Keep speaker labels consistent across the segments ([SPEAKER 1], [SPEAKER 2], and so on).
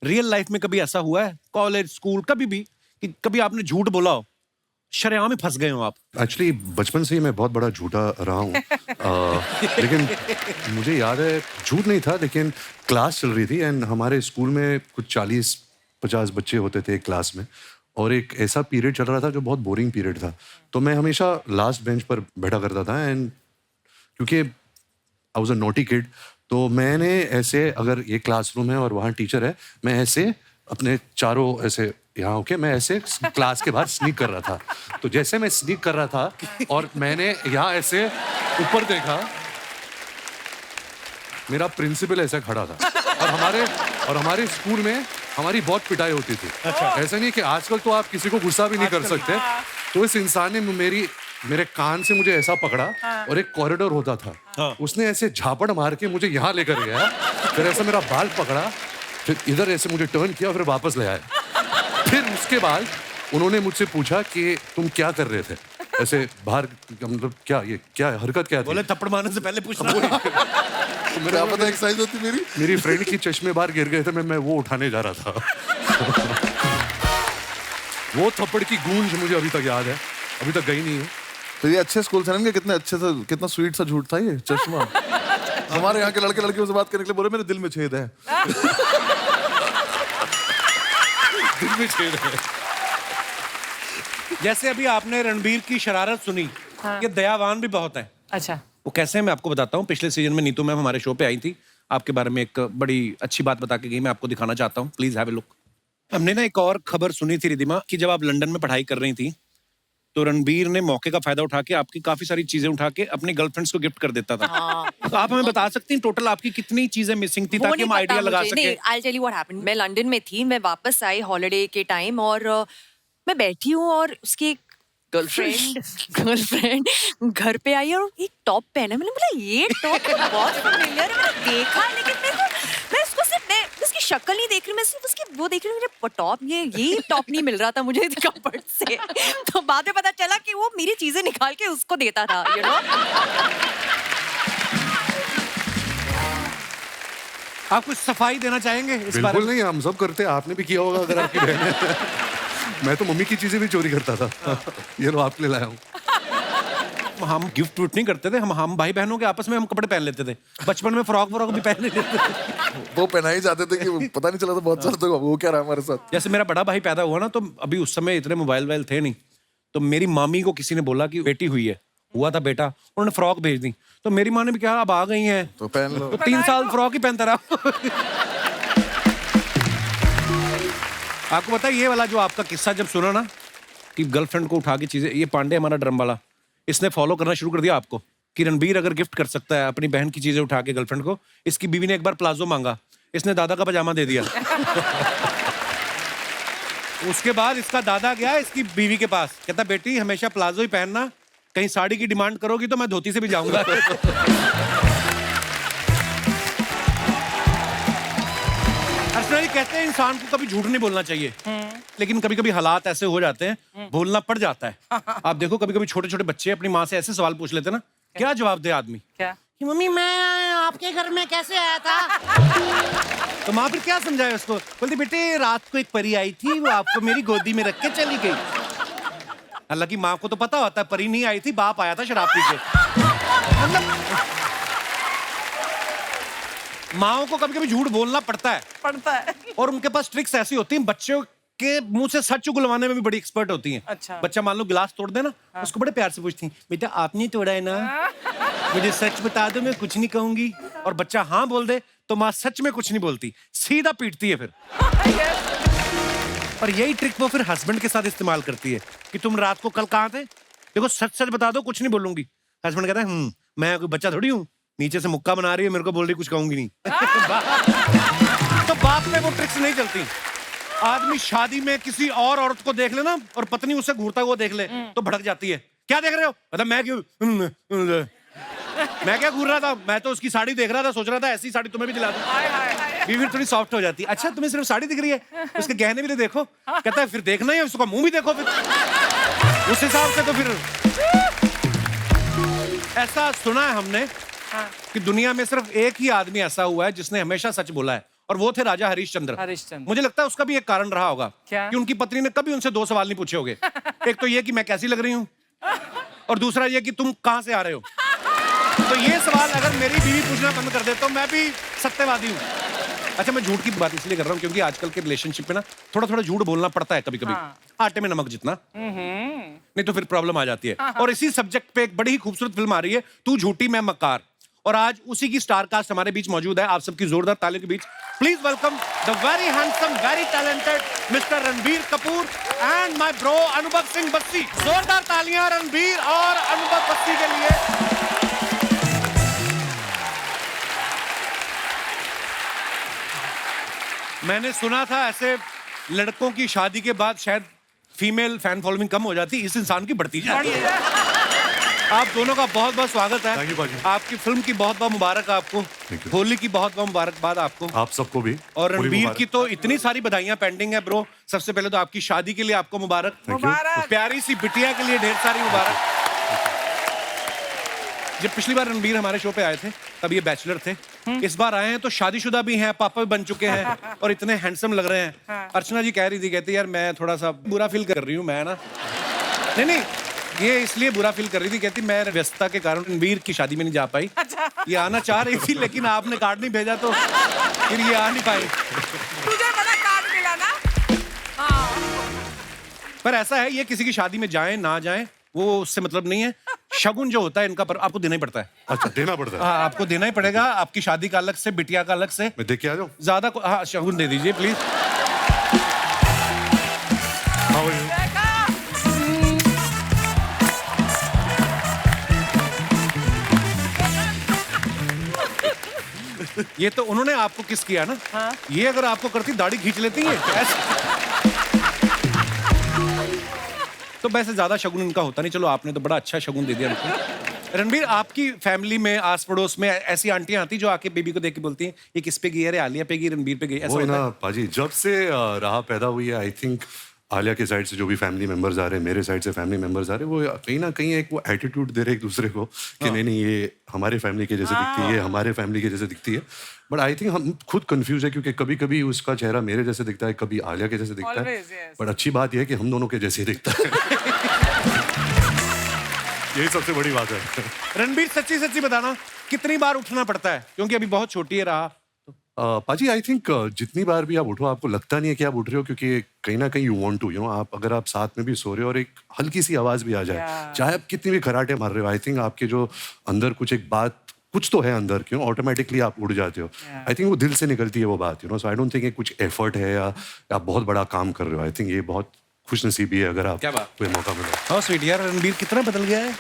[SPEAKER 1] Real life में कभी ऐसा हुआ है, कॉलेज स्कूल कभी भी, कि कभी आपने झूठ बोला हो, शरेआम में फंस गए हो आप?
[SPEAKER 2] एक्चुअली बचपन से ही मैं बहुत बड़ा झूठा रहा हूँ। लेकिन मुझे याद है झूठ नहीं था, लेकिन क्लास चल रही थी एंड हमारे स्कूल में कुछ 40-50 बच्चे होते थे एक क्लास में, और एक ऐसा पीरियड चल रहा था जो बहुत बोरिंग पीरियड था। तो मैं हमेशा लास्ट बेंच पर बैठा करता था एंड क्योंकि I was a naughty kid, तो मैंने ऐसे, अगर ये क्लासरूम है और वहाँ टीचर है, मैं ऐसे अपने चारों ऐसे यहाँ होके मैं ऐसे क्लास के बाहर स्नीक कर रहा था। तो जैसे मैं स्नीक कर रहा था और मैंने यहाँ ऐसे ऊपर देखा, मेरा प्रिंसिपल ऐसे खड़ा था और हमारे स्कूल में हमारी बहुत पिटाई होती थी। ऐसा नहीं कि आजकल तो आप किसी को गुस्सा भी नहीं कर सकते। तो इस इंसान ने मेरे कान से मुझे ऐसा पकड़ा और एक कॉरिडोर होता था, उसने ऐसे झापड़ मार के मुझे यहाँ लेकर गया, फिर ऐसा मेरा बाल पकड़ा, फिर इधर ऐसे मुझे टर्न किया, फिर वापस ले आया। फिर उसके बाद उन्होंने मुझसे पूछा कि तुम क्या कर रहे थे ऐसे बाहर, मतलब क्या हरकत क्या थी?
[SPEAKER 1] बोले थप्पड़ मारने से पहले पूछना।
[SPEAKER 2] तो मेरा पता एक्सरसाइज होती मेरी फ्रेंड की चश्मे बाहर गिर गए थे, मैं वो उठाने जा रहा था। वो थप्पड़ की गूंज मुझे अभी तक याद है, अभी तक गई नहीं है।
[SPEAKER 3] तो ये अच्छे स्कूल से ना, कितने अच्छे से, कितना स्वीट सा झूठ था ये चश्मा। हमारे यहाँ के लड़के लड़कियों से बात करने के लिए बोले मेरे दिल में छेद है।
[SPEAKER 2] दिल में छेद है।
[SPEAKER 1] जैसे अभी आपने रणबीर की शरारत सुनी, ये दयावान भी बहुत है।
[SPEAKER 4] अच्छा,
[SPEAKER 1] वो कैसे है मैं आपको बताता हूँ। पिछले सीजन में नीतू मैम हमारे शो पे आई थी, आपके बारे में एक बड़ी अच्छी बात बता के गई, मैं आपको दिखाना चाहता हूँ, प्लीज हैव ए लुक। हमने ना एक और खबर सुनी थी रिदिमा, कि जब आप लंदन में पढ़ाई कर रही थी तो रणबीर ने मौके का फायदा उठा के आपकी काफी सारी चीजें उठा के अपनी गर्लफ्रेंड्स को गिफ्ट कर देता था। तो आप हमें बता सकती हैं टोटल आपकी कितनी चीजें मिसिंग थी, ताकि हम आइडिया लगा सके?
[SPEAKER 4] I'll tell you what happened. मैं लंदन में थी, मैं वापस आई हॉलिडे के टाइम, और मैं बैठी हूँ और उसकी गर्लफ्रेंड घर पे आई और एक टॉप पहना। मैंने बोला ये टॉप बहुत फेमिलियर है, मैंने देखा, लेकिन मैं उसकी शक्ल नहीं देख रही, मैं सिर्फ उसकी वो देख रही हूँ, मेरे टॉप, ये टॉप नहीं मिल रहा था मुझे कपड़ से। तो बाद में पता चला कि वो मेरी चीजें निकाल के उसको देता था, you know?
[SPEAKER 1] आप कुछ सफाई देना चाहेंगे इस बारे
[SPEAKER 2] बिल्कुल
[SPEAKER 1] में?
[SPEAKER 2] नहीं, हम सब करते हैं, आपने भी किया होगा अगर आपकी बहन है। मैं तो मम्मी की चीजें भी चोरी करता था। ये लो आपके लिए लाया हूँ।
[SPEAKER 1] हम गिफ्ट विफ्ट नहीं करते थे, हम भाई बहनों के आपस में हम कपड़े पहन लेते थे। बचपन में फ्रॉक भी पहन लेते थे।
[SPEAKER 3] वो पहनाई जाते थे कि पता नहीं चला था बहुत सारा, तो वो क्या रहा हमारे साथ।
[SPEAKER 1] जैसे मेरा बड़ा भाई पैदा हुआ ना, तो अभी उस समय इतने मोबाइल थे नहीं, तो मेरी मामी को किसी ने बोला कि बेटी हुई है, हुआ था बेटा, उन्होंने फ्रॉक भेज दी। तो मेरी माँ ने भी कहा अब आ गई हैं
[SPEAKER 3] तो पहन लो।
[SPEAKER 1] तो 3 साल फ्रॉक ही पहनता रहा। आपको पता है ये वाला जो आपका किस्सा जब सुना ना, कि गर्लफ्रेंड को उठा के चीजें, ये पांडे हमारा ड्रम वाला, इसने फॉलो करना शुरू कर दिया आपको, कि रणबीर अगर गिफ्ट कर सकता है अपनी बहन की चीजें उठा के गर्लफ्रेंड को। इसकी बीवी ने एक बार प्लाजो मांगा, इसने दादा का पजामा दे दिया। उसके बाद इसका दादा गया इसकी बीवी के पास, कहता बेटी हमेशा प्लाजो ही पहनना, कहीं साड़ी की डिमांड करोगी तो मैं धोती से भी जाऊंगा। अर्चना कहते हैं इंसान को कभी झूठ नहीं बोलना चाहिए, लेकिन कभी कभी हालात ऐसे हो जाते हैं, बोलना पड़ जाता है। आप देखो कभी कभी छोटे छोटे बच्चे अपनी माँ से ऐसे सवाल पूछ लेते हैं ना, क्या जवाब दे आदमी?
[SPEAKER 4] क्या?
[SPEAKER 1] कि मम्मी मैं आपके घर में कैसे आया था? तो माँ फिर क्या समझाए उसको? बोलती बेटे रात को एक परी आई थी, वो आपको मेरी गोदी में रख के चली गई। हालांकि माँ को तो पता होता है परी नहीं आई थी, बाप आया था शराब पी के। माओ को कभी कभी झूठ बोलना पड़ता है, और उनके पास ट्रिक्स ऐसी होती हैं, बच्चों के मुंह से सच उगलवाने में भी बड़ी एक्सपर्ट होती हैं।
[SPEAKER 4] अच्छा।
[SPEAKER 1] बच्चा मान लो गिलास तोड़ दे ना, उसको बड़े प्यार से पूछती हैं, बेटा आपने तोड़ा है ना, मुझे सच बता दो मैं कुछ नहीं कहूंगी। और बच्चा हाँ बोल दे तो माँ सच में कुछ नहीं बोलती, सीधा पीटती है फिर। और यही ट्रिक वो फिर हस्बैंड के साथ इस्तेमाल करती है, कि तुम रात को कल कहाँ थे, देखो सच सच बता दो, कुछ नहीं बोलूंगी। हस्बैंड कहता है मैं कोई बच्चा थोड़ी हूँ, नीचे से मुक्का बना रही है, मेरे को बोल रही कुछ कहूंगी नहीं। तो बाप में वो ट्रिक्स नहीं चलती। आदमी शादी में किसी और औरत को देख ले ना, और पत्नी उसे घूरता हुआ देख ले, तो भड़क जाती है, क्या देख रहे हो? मतलब मैं क्या घूर रहा था, मैं तो उसकी साड़ी देख रहा था, सोच रहा था ऐसी साड़ी तुम्हें भी दिला दूं। बीवी थोड़ी सॉफ्ट हो जाती है, अच्छा तुम्हें सिर्फ साड़ी दिख रही है, उसके गहने भी तो देखो। कहता है फिर देखना ही है, उसका मुंह भी देखो फिर। उस हिसाब से तो फिर ऐसा सुना है हमने कि दुनिया में सिर्फ एक ही आदमी ऐसा हुआ है जिसने हमेशा सच बोला है, और वो थे राजा हरिश्चंद्र।
[SPEAKER 5] हरिश्चंद्र।
[SPEAKER 1] मुझे लगता है उसका भी एक कारण रहा होगा
[SPEAKER 5] क्या?
[SPEAKER 1] कि उनकी पत्नी ने कभी उनसे 2 सवाल नहीं पूछे होंगे। एक तो ये कि मैं कैसी लग रही हूँ, और दूसरा ये कि तुम कहाँ से आ रहे हो। तो ये सवाल अगर मेरी बीवी पूछना बंद कर दे तो मैं भी सत्यवादी हूँ। अच्छा, मैं झूठ की बात इसलिए कर रहा हूँ क्योंकि आजकल के रिलेशनशिप में ना थोड़ा थोड़ा झूठ बोलना पड़ता है कभी कभी, आटे में नमक जितना, नहीं तो फिर प्रॉब्लम आ जाती है। और इसी सब्जेक्ट पे एक बड़ी ही खूबसूरत फिल्म आ रही है, तू झूठी मैं मक्कार, और आज उसी की स्टार कास्ट हमारे बीच मौजूद है। आप सबकी जोरदार तालियों के बीच please welcome the very handsome, very talented mister Ranbir Kapoor and my bro Anubhav Singh Bassi. जोरदार तालियां रणबीर और अनुभव बस्सी के लिए। मैंने सुना था ऐसे लड़कों की शादी के बाद शायद फीमेल फैन फॉलोइंग कम हो जाती, इस इंसान की बढ़ती जा रही है। आप दोनों का बहुत बहुत स्वागत है।
[SPEAKER 2] Thank you, बाजी।
[SPEAKER 1] आपकी फिल्म की बहुत बहुत मुबारक आपको, होली की बहुत बहुत मुबारकबाद आपको,
[SPEAKER 2] आप सबको भी।
[SPEAKER 1] और
[SPEAKER 2] पूरी
[SPEAKER 1] रणबीर
[SPEAKER 2] मुबारक।
[SPEAKER 1] की तो इतनी सारी बधाइयां पेंडिंग है ब्रो। सबसे पहले तो आपकी शादी के लिए आपको मुबारक,
[SPEAKER 5] मुबारक।
[SPEAKER 1] प्यारी सी बिटिया के लिए ढेर सारी मुबारक। जब पिछली बार रणबीर हमारे शो पे आए थे तब ये बैचलर थे, इस बार आए हैं तो शादीशुदा भी हैं, पापा भी बन चुके हैं और इतने हैंडसम लग रहे हैं। अर्चना जी कह रही थी, कहती यार मैं थोड़ा सा बुरा फील कर रही हूँ मैं ना, नहीं ये इसलिए बुरा फील कर रही थी, कहती मैं व्यस्तता के कारण रणबीर की शादी में नहीं जा पाई। ये आना चाह रही थी लेकिन आपने कार्ड नहीं भेजा तो फिर ये आ नहीं पाई।
[SPEAKER 5] तुझे बड़ा कार्ड मिला ना।
[SPEAKER 1] पर ऐसा है, ये किसी की शादी में जाएं ना जाएं वो उससे मतलब नहीं है, शगुन जो होता है इनका पर आपको देना ही पड़ता है।
[SPEAKER 2] अच्छा, देना पड़ता है।
[SPEAKER 1] हाँ, आपको देना ही पड़ेगा, आपकी शादी का अलग से, बिटिया का अलग से।
[SPEAKER 2] मैं देख के आ जाऊँ।
[SPEAKER 1] ज्यादा हाँ, शगुन दे दीजिए प्लीज।
[SPEAKER 2] How are you?
[SPEAKER 1] ये तो उन्होंने आपको किस किया ना। ये अगर आपको करती दाढ़ी खींच लेती है तो वैसे ज्यादा शगुन इनका होता नहीं। चलो आपने तो बड़ा अच्छा शगुन दे दिया इनको। रणबीर, आपकी फैमिली में आस पड़ोस में ऐसी आंटियां आती जो आके बेबी को देख के बोलती हैं ये किस पे गई, अरे आलिया पे गई, रणबीर पे गई, ऐसा
[SPEAKER 2] वो है
[SPEAKER 1] होता
[SPEAKER 2] ना
[SPEAKER 1] है?
[SPEAKER 2] पाजी, जब से राह पैदा हुई है, आई थिंक आलिया के साइड से जो भी फैमिली मेंबर्स आ रहे हैं, मेरे साइड से फैमिली मेंबर्स आ रहे हैं, वो कहीं ना कहीं एक वो एटीट्यूड दे रहे हैं एक दूसरे को कि नहीं ये हमारे फैमिली के जैसे दिखती है, ये हमारे फैमिली के जैसे दिखती है। बट आई थिंक हम खुद कंफ्यूज है क्योंकि कभी कभी उसका चेहरा मेरे जैसे दिखता है, कभी आलिया के जैसे दिखता है।
[SPEAKER 5] Always, yes.
[SPEAKER 2] बट अच्छी बात यह है कि हम दोनों के जैसे ही दिखता है। यही सबसे बड़ी बात है।
[SPEAKER 1] रणबीर, सच्ची सच्ची बताना कितनी बार उठना पड़ता है, क्योंकि अभी बहुत छोटी है राह।
[SPEAKER 2] पाजी, आई थिंक जितनी बार भी आप उठो आपको लगता नहीं है कि आप उठ रहे हो, क्योंकि कहीं ना कहीं you want to, you know, आप अगर आप साथ में भी सो रहे हो और एक हल्की सी आवाज भी आ जाए, चाहे आप कितनी भी खराटे मार रहे हो, आई थिंक आपके जो अंदर कुछ एक बात कुछ तो है अंदर, क्यों ऑटोमेटिकली आप उड़ जाते हो। आई थिंक वो दिल से निकलती है वो बात, you know. So I don't think ये कुछ एफर्ट है या आप बहुत बड़ा काम कर रहे हो। आई थिंक ये बहुत खुशनसीबी है अगर आप
[SPEAKER 1] क्या बात?
[SPEAKER 2] कोई मौका मिले।
[SPEAKER 1] हाँ स्वीट यार, रणबीर कितना बदल गया है।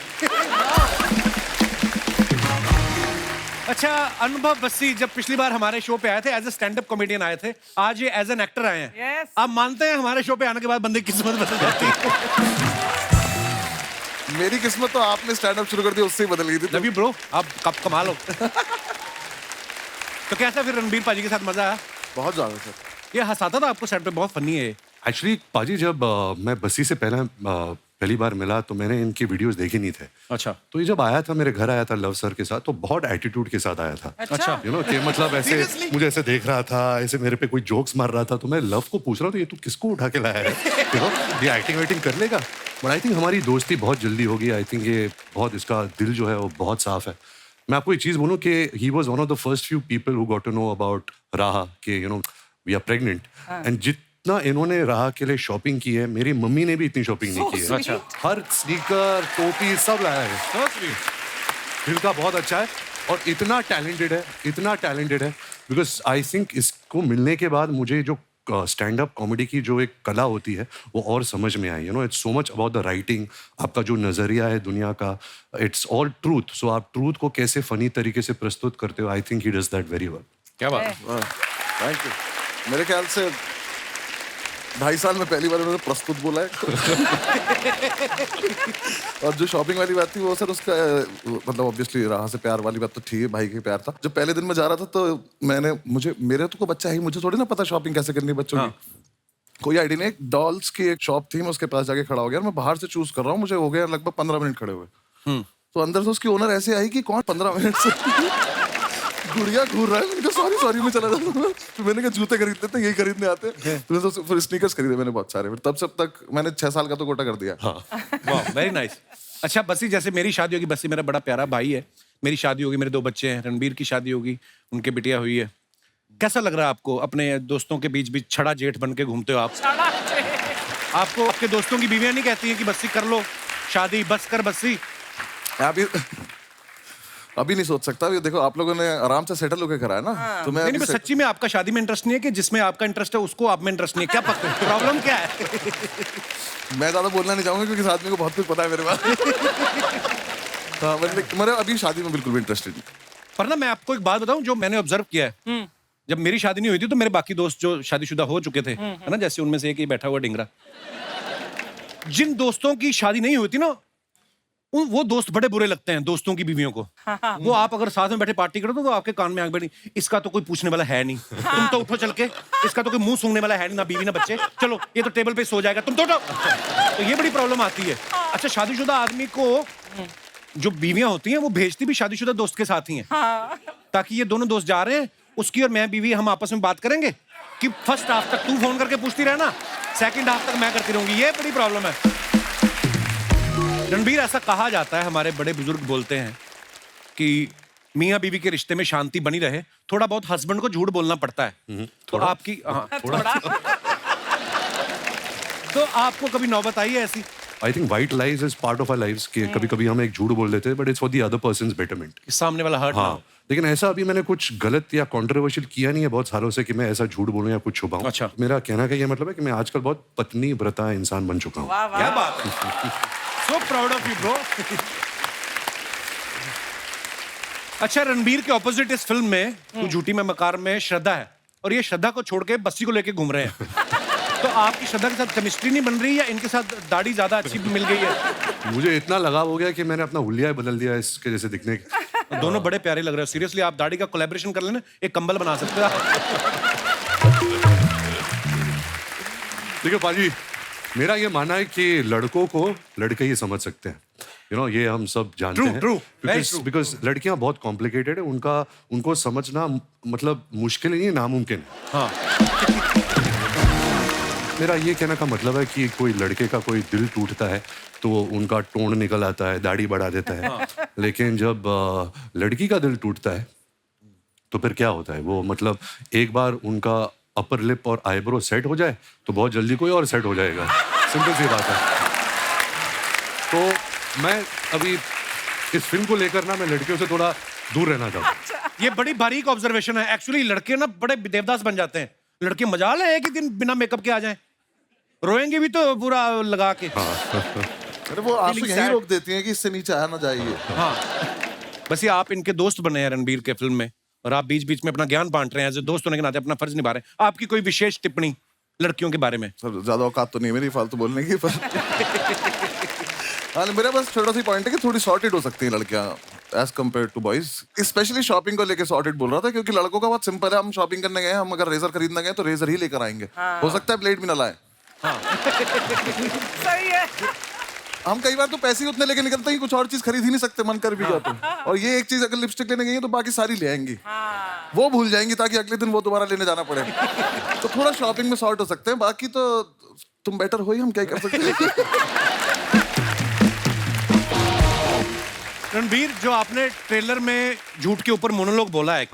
[SPEAKER 1] अच्छा, अनुभव बस्सी जब पिछली बार हमारे शो पे आए थे as a stand up comedian आए थे, आज ये एज एन एक्टर आए हैं।
[SPEAKER 5] Yes.
[SPEAKER 1] आप मानते हैं हमारे शो पे आने के बाद बंदे की किस्मत बदल जाती है?
[SPEAKER 3] मेरी किस्मत तो आपने स्टैंड अप शुरू कर दिया उससे ही बदल गई थी।
[SPEAKER 1] लव यू ब्रो, आप कब कमाल हो। तो कैसा फिर रणबीर पाजी के साथ मजा आया?
[SPEAKER 3] बहुत ज्यादा सर।
[SPEAKER 1] ये हंसाता था आपको सेट पे, बहुत फनी है।
[SPEAKER 2] एक्चुअली पाजी, जब मैं बस्सी से पहली बार मिला तो मैंने इनकी वीडियोस देखे नहीं थे।
[SPEAKER 1] अच्छा।
[SPEAKER 2] तो ये जब आया था, मेरे घर आया था लव सर के साथ, तो बहुत एटीट्यूड के साथ आया था।
[SPEAKER 1] अच्छा।
[SPEAKER 2] यू नो कि मतलब ऐसे
[SPEAKER 1] Seriously?
[SPEAKER 2] मुझे ऐसे देख रहा था, ऐसे मेरे पे कोई जोक्स मार रहा था, तो मैं लव को पूछ रहा हूँ तो ये तू किसको उठा के लाया है, यू नो, ये एक्टिंग वेटिंग कर लेगा। बट आई थिंक हमारी दोस्ती बहुत जल्दी होगी। आई थिंक ये बहुत, इसका दिल जो है वो बहुत साफ है। मैं आपको एक चीज बोलूँ कि he was one of the first few people who got to know about Raha के, you know, we are pregnant, and जितना इन्होंने राह के लिए शॉपिंग की है, मेरी मम्मी ने भी इतनी शॉपिंग नहीं की है।
[SPEAKER 1] अच्छा।
[SPEAKER 2] हर स्नीकर, टोपी सब लाया है। दिल का बहुत अच्छा है और इतना टैलेंटेड है बिकॉज आई थिंक इसको मिलने के बाद मुझे जो स्टैंड अप कॉमेडी की जो एक कला होती है वो और समझ में आई। You know, it's so much about the writing, आपका जो नजरिया है दुनिया का, इट्स ऑल ट्रूथ। सो आप ट्रूथ को कैसे फनी तरीके से प्रस्तुत करते हो, I think he does that very well.
[SPEAKER 1] क्या बात है?
[SPEAKER 3] Thank you. मेरे ख्याल से 2.5 साल में पहली बार उन्होंने प्रस्तुत बोला है। और जो शॉपिंग वाली बात थी वो सर उसका मतलब ऑब्वियसली राह से प्यार वाली बात तो ठीक है, भाई के प्यार था। जब पहले दिन में जा रहा था तो मेरे तो को बच्चा है, मुझे थोड़ी ना पता शॉपिंग कैसे करनी है बच्चों की, कोई आइडिया नहीं। एक डॉल्स की एक शॉप थी, मैं उसके पास जाके खड़ा हो गया। मैं बाहर से चूज कर रहा हूँ, मुझे हो गया लगभग 15 मिनट खड़े हुए। तो अंदर से उसकी ओनर ऐसे आई कि कौन 15 मिनट से गुड़िया घूर रहा है, मैंने कहा सॉरी सॉरी मैं चला जाता हूँ। तो मैंने कहा जूते खरीदते थे, यही खरीदने आते हैं। तो फिर स्नीकर्स खरीदे मैंने बहुत सारे। फिर तब से अब तक मैंने 6 साल का तो कोटा कर दिया।
[SPEAKER 1] वाह, वेरी नाइस। अच्छा बसी, जैसे मेरी शादी होगी, बसी मेरा बड़ा प्यारा भाई है, मेरी शादी होगी, मेरे 2 बच्चे हैं, रणबीर की शादी होगी, उनकी बिटिया हुई है। कैसा लग रहा है आपको अपने दोस्तों के बीच बीच छड़ा जेठ बन के घूमते हो आप? आपको आपके दोस्तों की बीवियां नहीं कहती हैं कि बस्सी कर लो शादी, बस कर बस्सी?
[SPEAKER 3] अभी नहीं सोच सकता। अभी देखो आप लोगों ने आराम से सेटल होकर करा है ना, तो मैं
[SPEAKER 1] नहीं,
[SPEAKER 3] अभी
[SPEAKER 1] सच्ची में आपका शादी में इंटरेस्ट नहीं है कि जिसमें आपका इंटरेस्ट है उसको आप में इंटरेस्ट नहीं है? क्या प्रॉब्लम क्या है?
[SPEAKER 3] मैं ज्यादा बोलना नहीं चाहूंगा क्योंकि इस आदमी को बहुत कुछ पता है मेरे बारे में। हाँ, मेरे अभी शादी में बिल्कुल भी इंटरेस्टेड नहीं।
[SPEAKER 1] पर ना मैं आपको एक बात बताऊं जो मैंने ऑब्जर्व किया है, जब मेरी शादी नहीं हुई थी तो मेरे बाकी दोस्त जो शादीशुदा हो चुके थे, है ना, जैसे उनमें से एक ही बैठा हुआ डिंगरा, जिन दोस्तों की शादी नहीं हुई थी ना, वो दोस्त बड़े बुरे लगते हैं दोस्तों की बीवियों को। वो आप अगर साथ में बैठे पार्टी करो तो वो आपके कान में आंख बैठी, इसका तो कोई पूछने वाला है नहीं, तुम तो उठो चल के, इसका तो कोई मुंह सूंघने वाला है नहीं, ना बीवी ना बच्चे, चलो ये तो टेबल पे सो जाएगा, तुम तो उठो। तो ये बड़ी प्रॉब्लम आती है। अच्छा, शादीशुदा आदमी को जो बीवियां होती हैं वो भेजती भी शादीशुदा दोस्त के साथ ही हैं, ताकि ये दोनों दोस्त जा रहे हैं, उसकी और मैं बीवी हम आपस में बात करेंगे कि फर्स्ट हाफ तक तू फोन करके पूछती रहना, सेकंड हाफ तक मैं करती रहूंगी। ये बड़ी प्रॉब्लम है। रणबीर, ऐसा कहा जाता है, हमारे बड़े बुजुर्ग बोलते हैं कि मियाँ बीवी के रिश्ते में शांति बनी रहे, थोड़ा बहुत हस्बैंड को झूठ बोलना पड़ता है। तो आपकी थोड़ा तो आपको कभी नौबत आई है ऐसी?
[SPEAKER 2] I think white lies is part of our lives कि कभी कभी हम एक झूठ बोल देते हैं, but it's for the other person's betterment.
[SPEAKER 1] सामने वाला हर्ट ना हो।
[SPEAKER 2] हाँ, लेकिन ऐसा अभी मैंने कुछ गलत या कॉन्ट्रोवर्शियल किया नहीं है बहुत सालों से कि मैं ऐसा झूठ बोलूं या कुछ छुपाऊं।
[SPEAKER 1] अच्छा।
[SPEAKER 2] मेरा कहना का ये मतलब है कि मैं आजकल बहुत पत्नी व्रता इंसान बन चुका हूँ।
[SPEAKER 1] क्या बात है, so proud of you bro. अच्छा, रणबीर के ऑपोजिट इस फिल्म में तू झूठी में मकार में श्रद्धा है, और ये श्रद्धा को छोड़ के बस्सी को लेके घूम रहे हैं। तो आपकी श्रद्धा के साथ केमिस्ट्री नहीं बन रही या इनके साथ दाढ़ी ज्यादा अच्छी मिल गई है?
[SPEAKER 2] मुझे इतना लगाव हो गया कि मैंने अपना हुलिया ही बदल दिया इसके जैसे दिखने का।
[SPEAKER 1] दोनों बड़े प्यारे लग रहे हो। सीरियसली आप दाढ़ी का कोलैबोरेशन कर लेना, एक कंबल बना सकते हो।
[SPEAKER 2] देखो पाजी, मेरा ये मानना है कि लड़कों को लड़के ही समझ सकते हैं, ये हम सब जानते हैं।
[SPEAKER 1] true.
[SPEAKER 2] बिकॉज लड़कियां बहुत कॉम्प्लिकेटेड है, उनको समझना मतलब मुश्किल नहीं है, नामुमकिन है।
[SPEAKER 1] हाँ।
[SPEAKER 2] मेरा ये कहने का मतलब है कि कोई लड़के का कोई दिल टूटता है तो उनका टोन निकल आता है, दाढ़ी बढ़ा देता है। लेकिन जब लड़की का दिल टूटता है तो फिर क्या होता है, वो मतलब एक बार उनका अपर लिप और आईब्रो सेट हो जाए तो बहुत जल्दी कोई और सेट हो जाएगा। सिंपल सी बात है। तो मैं अभी इस फिल्म को लेकर ना मैं लड़कियों से थोड़ा दूर रहना चाहूँ।
[SPEAKER 1] ये बड़ी बारीक ऑब्जर्वेशन है। एक्चुअली लड़के ना बड़े देवदास बन जाते हैं। लड़के मजाल है एक ही दिन बिना मेकअप के आ जाएं, रोएंगे भी तो पूरा लगा के।
[SPEAKER 3] अरे वो आंसू यहीं रोक देती हैं कि इससे नीचे आया ना जाइए।
[SPEAKER 1] हाँ, बस ये आप इनके दोस्त बने हैं रणबीर के फिल्म में, और आप बीच बीच में अपना ज्ञान बांट रहे हैं, जो दोस्त होने के नाते अपना फर्ज निभा रहे हैं। आपकी कोई विशेष टिप्पणी लड़कियों के बारे में?
[SPEAKER 3] सर ज्यादा औकात तो नहीं है मेरी फालतू बोलने की, पर हाँ, मेरा बस छोटा सा पॉइंट है कि थोड़ी सॉर्टेड हो सकती हैं लड़कियां as compare to boys. Specially shopping को लेके सॉर्टेड बोल रहा था, क्योंकि लड़कों का बहुत सिंपल है। हम शॉपिंग करने गए, हम अगर रेजर खरीदने गए तो रेजर ही लेकर आएंगे। हो सकता है ब्लेड भी ना लाए।
[SPEAKER 5] सही है।
[SPEAKER 3] हम कई बार तो पैसे ही उतने लेके निकलते हैं कि कुछ और चीज खरीद ही नहीं सकते, मन कर भी जाते हैं। और ये एक चीज अगर लिपस्टिक लेने गई है तो बाकी सारी ले आएंगी, वो भूल जाएंगी ताकि अगले दिन वो दोबारा लेने जाना पड़े। तो थोड़ा शॉपिंग में सॉर्ट हो सकते हैं, बाकी तो तुम बेटर हो ही, हम क्या कर सकते हैं।
[SPEAKER 1] रणबीर, जो आपने ट्रेलर में झूठ के ऊपर मोनोलॉग बोला है,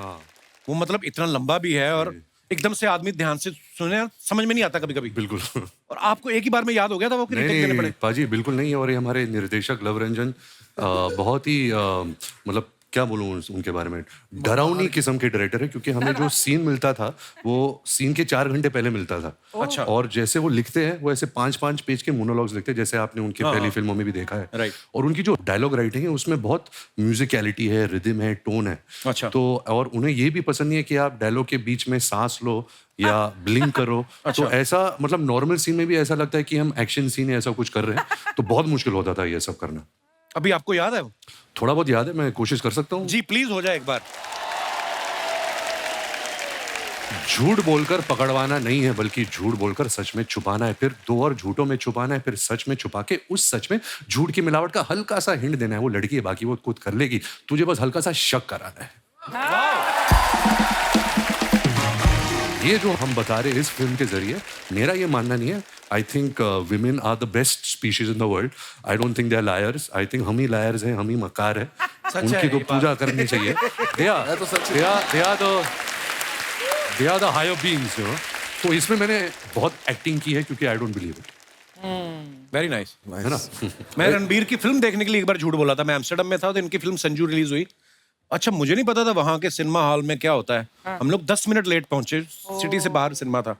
[SPEAKER 1] वो मतलब इतना लंबा भी है और एकदम से आदमी ध्यान से सुने, समझ में नहीं आता कभी कभी।
[SPEAKER 2] बिल्कुल।
[SPEAKER 1] और आपको एक ही बार में याद हो गया था वो कि रिटेक देने पड़े?
[SPEAKER 2] पाजी बिल्कुल नहीं। और ये हमारे निर्देशक लव रंजन बहुत ही मतलब क्या बोलूं उनके बारे में, डरावनी किस्म के डायरेक्टर है। क्योंकि हमें जो सीन मिलता था वो सीन के 4 घंटे पहले मिलता था।
[SPEAKER 1] अच्छा।
[SPEAKER 2] और जैसे वो लिखते हैं वो ऐसे 5-5 पेज के मोनोलॉग्स लिखते हैं, जैसे आपने उनकी पहली फिल्मों में भी देखा है।
[SPEAKER 1] राइट।
[SPEAKER 2] और उनकी जो डायलॉग राइटिंग है उसमें बहुत म्यूजिकलिटी है, रिदम है, टोन है।
[SPEAKER 1] अच्छा।
[SPEAKER 2] तो और उन्हें ये भी पसंद नहीं है कि आप डायलॉग के बीच में सांस लो या ब्लिंक करो।
[SPEAKER 1] अच्छा।
[SPEAKER 2] तो ऐसा मतलब नॉर्मल सीन में भी ऐसा लगता है कि हम एक्शन सीन ऐसा कुछ कर रहे हैं, तो बहुत मुश्किल होता था ये सब करना।
[SPEAKER 1] अभी आपको याद है वो?
[SPEAKER 2] थोड़ा बहुत याद है, मैं कोशिश कर सकता हूँ।
[SPEAKER 1] जी प्लीज हो जाए एक बार।
[SPEAKER 2] झूठ बोलकर पकड़वाना नहीं है, बल्कि झूठ बोलकर सच में छुपाना है, फिर 2 और झूठों में छुपाना है, फिर सच में छुपा के उस सच में झूठ की मिलावट का हल्का सा हिंट देना है। वो लड़की है, बाकी वो खुद कर लेगी, तुझे बस हल्का सा शक कराना है। ये जो हम बता रहे हैं इस फिल्म के जरिए, मेरा ये मानना नहीं है. I think women are the best species in the world. I don't think they are liars. I think हम ही लायर्स हैं, हम ही मकार है.
[SPEAKER 1] है
[SPEAKER 2] उनकी तो
[SPEAKER 1] ये
[SPEAKER 2] पूजा करनी चाहिए. They are the higher beings, you know. तो इसमें मैंने बहुत एक्टिंग की है क्योंकि I don't believe it.
[SPEAKER 1] Very nice.
[SPEAKER 2] है ना?
[SPEAKER 1] मैं रणबीर की फिल्म देखने के लिए एक बार झूठ बोला था. मैं एम्स्टर्डम में था तो इनकी फिल्म संजू रिलीज हुई. अच्छा, मुझे नहीं पता था वहां के सिनेमा हॉल में क्या होता है. हम लोग 10 मिनट लेट पहुंचे. सिटी से बाहर सिनेमा था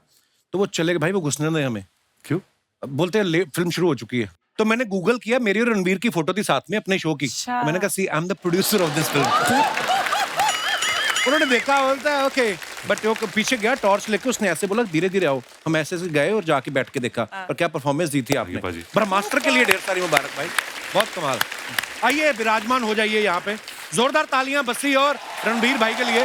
[SPEAKER 1] तो वो चले गए. भाई वो घुसने नहीं हमें.
[SPEAKER 2] क्यों?
[SPEAKER 1] अब बोलते हैं फिल्म शुरू हो चुकी है. तो मैंने गूगल किया, मेरी और रणबीर की फोटो थी साथ में अपने शो की.
[SPEAKER 4] अच्छा।
[SPEAKER 1] मैंने कहा see I am the producer of this film. उन्होंने देखा, बोलता है ओके. बट वो पीछे गया टॉर्च लेके, उसने ऐसे बोला धीरे धीरे आओ. हम ऐसे ऐसे गए और जाके बैठ के देखा. और क्या परफॉर्मेंस दी थी आपने.
[SPEAKER 2] पाजी.
[SPEAKER 1] ब्रह्मास्त्र के लिए ढेर सारी मुबारक भाई. बहुत कमाल. आइए विराजमान हो जाइए यहाँ पे. जोरदार तालियां बस्सी और रणबीर भाई के लिए.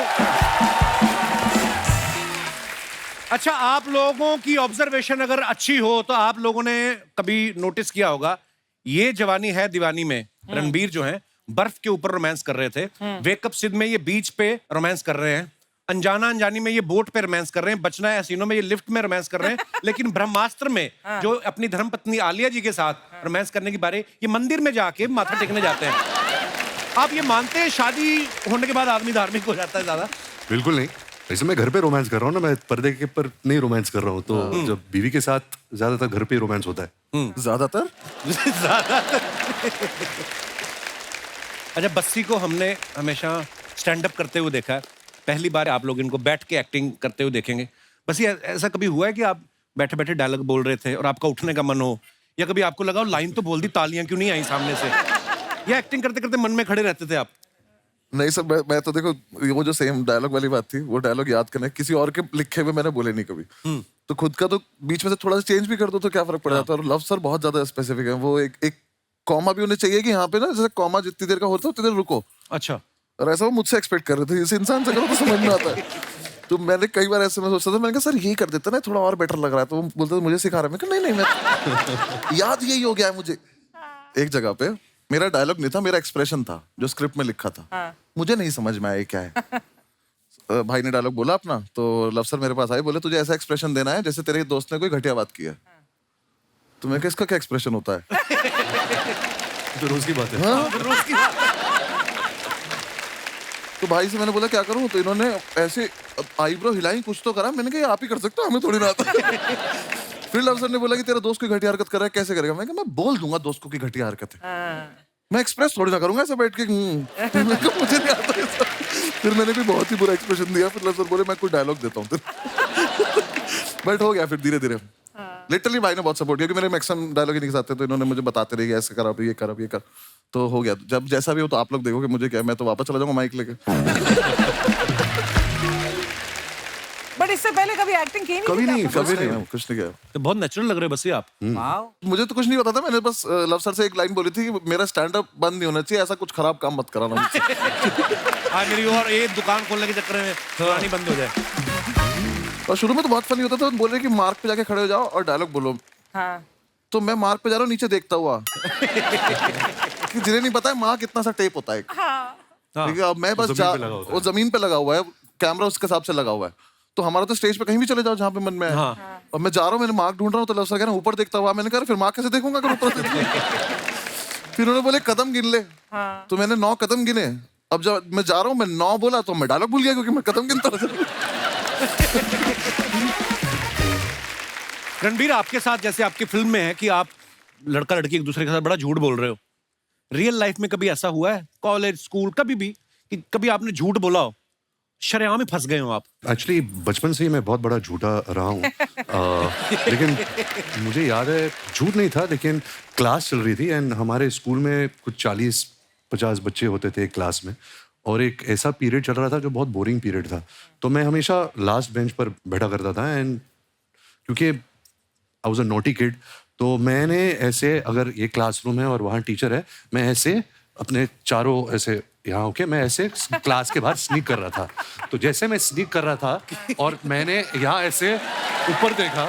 [SPEAKER 1] अच्छा, आप लोगों की ऑब्जर्वेशन अगर अच्छी हो तो आप लोगों ने कभी नोटिस किया होगा, ये जवानी है दीवानी में रणबीर जो है बर्फ के ऊपर रोमांस कर रहे थे. वेकअप सिड में ये बीच पे रोमांस कर रहे हैं. अनजाना अनजानी में ये बोट पे रोमांस कर रहे हैं. बचना है हसीनों में ये लिफ्ट में रोमांस कर रहे हैं. लेकिन ब्रह्मास्त्र में जो अपनी धर्मपत्नी आलिया जी के साथ रोमांस करने की बारे, ये मंदिर में जाके माथा टेकने जाते हैं. आप ये मानते हैं शादी होने के बाद आदमी धार्मिक हो जाता है ज्यादा?
[SPEAKER 2] बिल्कुल नहीं. वैसे मैं घर पे रोमांस कर रहा हूँ ना, मैं पर्दे के पर नहीं रोमांस कर रहा हूँ. तो जब बीवी के साथ ज्यादातर घर पे रोमांस होता है.
[SPEAKER 3] ज्यादातर.
[SPEAKER 1] अच्छा, बस्सी को हमने हमेशा स्टैंड अप करते हुए देखा है. पहली बार आप लोग इनको बैठ के एक्टिंग करते हुए देखेंगे. बस्सी, ऐसा कभी हुआ है कि आप बैठे बैठे डायलॉग बोल रहे थे और आपका उठने का मन हो, या कभी आपको लगा लाइन तो बोल दी, तालियां क्यों नहीं आई सामने से, या एक्टिंग करते करते मन में खड़े रहते थे आप?
[SPEAKER 3] नहीं सर, मैं तो देखो, वो जो सेम डायलॉग वाली बात थी, वो डायलॉग याद करना, किसी और के लिखे हुए मैंने बोले नहीं कभी. तो खुद का तो बीच में से थोड़ा सा चेंज भी कर दो तो क्या फर्क पड़ जाता है. और लव सर बहुत ज्यादा स्पेसिफिक है. वो एक कॉमा भी उन्हें चाहिए कि यहाँ पे ना, जैसे कॉमा जितनी देर का होता है उतनी देर रुको.
[SPEAKER 1] अच्छा.
[SPEAKER 3] और ऐसा वो मुझसे एक्सपेक्ट कर रहे थे. इस इंसान से करो तो समझ में आता है. तो मैंने कई बार ऐसे में सोचता था, मैंने कहा सर ये कर देता ना, थोड़ा और बेटर लग रहा है. तो वो बोलते थे मुझे सिखा रहा है. मैं कहा नहीं मैं याद यही हो गया है मुझे. एक जगह पे मेरा डायलॉग नहीं था, मेरा एक्सप्रेशन था जो स्क्रिप्ट में लिखा था. मुझे नहीं समझ में आया क्या है. भाई ने डायलॉग बोला अपना, तो लव सर मेरे पास आए, बोले तुझे ऐसा एक्सप्रेशन देना है जैसे तेरे दोस्त ने कोई घटिया बात किया. तो मैं, इसका क्या एक्सप्रेशन होता है?
[SPEAKER 2] तो रोज की बात है.
[SPEAKER 1] रोज की बात.
[SPEAKER 3] तो भाई से मैंने बोला क्या करूं, तो इन्होंने ऐसे आईब्रो हिलाई, कुछ तो करा. मैंने कहा ये आप ही कर सकते हो, हमें थोड़ी ना आता. फिर लव सर ने बोला कि तेरा दोस्त कोई घटिया हरकत कर रहा है, कैसे करेगा. मैं कहा मैं बोल दूंगा दोस्त को कि घटिया हरकत है. मैं एक्सप्रेस थोड़ी ना करूंगा ऐसे बैठ के. मैंने कहा मुझे नहीं आता ये सब. फिर मैंने भी बहुत ही बुरा एक्सप्रेशन दिया. फिर लव सर बोले मैं कोई डायलॉग देता हूँ. बट हो गया फिर धीरे धीरे. लिटरली भाई ने बहुत सपोर्ट किया, कि मेरे मैक्सिमम डायलॉग ही नहीं आते, तो इन्होंने मुझे बताते रहे ऐसे कर, अब ये कर, अब ये कर. तो हो गया. जब जैसा भी हो तो आप लोग देखोगे, मुझे क्या, मैं तो वापस चला जाऊंगा माइक लेके.
[SPEAKER 5] बट इससे पहले कभी एक्टिंग की
[SPEAKER 3] कभी नहीं,
[SPEAKER 5] आपने?
[SPEAKER 3] कभी नहीं, कुछ नहीं किया.
[SPEAKER 1] तो बहुत नेचुरल लग रहे बस्सी आप.
[SPEAKER 5] वाओ.
[SPEAKER 3] मुझे तो कुछ नहीं पता था. मैंने बस लव सर से एक लाइन बोली थी कि मेरा स्टैंड अप बंद नहीं होना चाहिए, ऐसा कुछ खराब काम मत कराना मुझसे.
[SPEAKER 1] हाँ, मेरी और एक दुकान खोलने के चक्कर में दुकान ही बंद हो जाए.
[SPEAKER 3] और शुरू में तो बहुत फनी होता था. बोल रहे कि मार्क पे जाके खड़े हो जाओ और डायलॉग बोलो.
[SPEAKER 5] हाँ.
[SPEAKER 3] तो मैं मार्क पे जा रहा हूँ नीचे देखता हुआ, कि जिन्हें नहीं पता है मार्क कितना सा टेप होता है. ठीक है, अब मैं बस वो जमीन पे लगा हुआ है, कैमरा उसके हिसाब से लगा हुआ है. तो हमारा तो स्टेज पे कहीं भी चले जाओ जहाँ पे मन में है. और मैं जा रहा हूँ, मैंने मार्क ढूंढ रहा हूँ, तो लव सर कह रहे हैं ऊपर देखता हुआ. मैंने कहा फिर मार्क कैसे देखूंगा अगर ऊपर से. फिर उन्होंने बोले कदम गिन ले. तो मैंने 9 कदम गिने. अब जब मैं जा रहा हूँ, मैं 9 बोला तो मैं डायलॉग भूल गया, क्योंकि मैं कदम गिनता था.
[SPEAKER 1] रणबीर, आपके साथ जैसे आपकी फिल्म में है कि आप लड़का लड़की एक दूसरे के साथ बड़ा झूठ बोल रहे हो, रियल लाइफ में कभी ऐसा हुआ है, कॉलेज स्कूल कभी भी, कि कभी आपने झूठ बोला हो, शरेआम में फंस गए हो आप?
[SPEAKER 2] एक्चुअली बचपन से ही मैं बहुत बड़ा झूठा रहा हूँ. लेकिन मुझे याद है, झूठ नहीं था, लेकिन क्लास चल रही थी एंड हमारे स्कूल में कुछ 40-50 बच्चे होते थे एक क्लास में. और एक ऐसा पीरियड चल रहा था जो बहुत बोरिंग पीरियड था. तो मैं हमेशा लास्ट बेंच पर बैठा करता था. एंड क्योंकि I was a naughty kid, तो मैंने ऐसे, अगर ये क्लासरूम है और वहाँ टीचर है, मैं ऐसे अपने चारों ऐसे यहाँ होके मैं ऐसे क्लास के बाहर स्नीक कर रहा था. तो जैसे मैं स्नीक कर रहा था और मैंने यहाँ ऐसे ऊपर देखा,